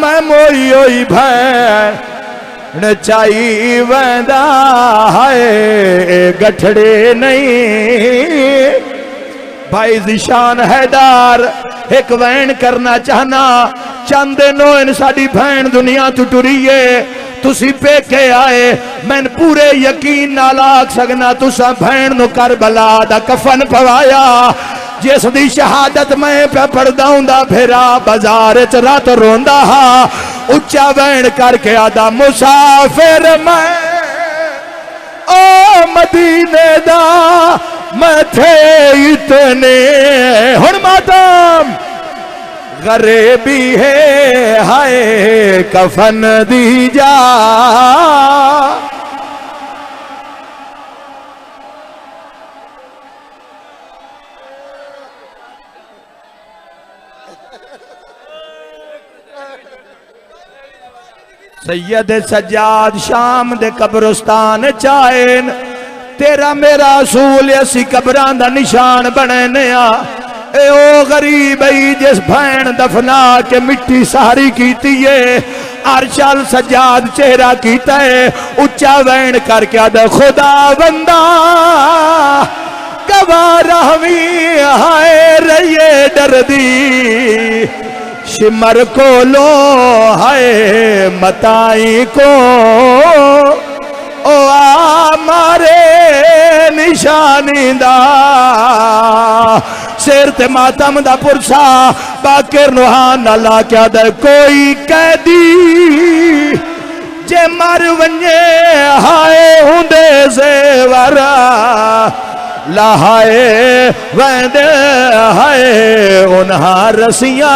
मैं मोई होई भैन चाई वंदा हाय गठड़े नहीं भाई जिशान हैदार एक वैन करना चाहना चाहते नो इन साड़ी भैन दुनिया तो टुरीए तुसी पेके आए मैन पूरे यकीन नाल आख सकना तुसा भैन नु करबला दा कफन पवाया जिस दी शहादत मैं पे पढ़दा हुंदा फिरा बाजार च रात रोंदा हा उच्चा वैन करके आदा मुसाफिर मैं ओ मदीने दा मैं थे इतने हुण मातम गरीबी है हाय कफन दी जा सैयद सज्जाद शाम दे कब्रिस्तान चायन तेरा मेरा असूल असी कब्रां दा निशान बने ए ओ गरीब जिस भैन दफना के मिट्टी सारी कीती है अरशल सज्जाद चेहरा कीता है उच्चा वैन करके आदा खुदा बंदा गवारा भी हाय रहिए डरदी शिमर को लो हाय मताई को ओ आ मारे निशानी दा सिर ते मातम दा पुरसा बाकिर नुहान ना ला क्या दे कोई कैदी जे मर वंजे हाय हुंदे जेवरा लहाए वंदे हाय उन्हां रसियां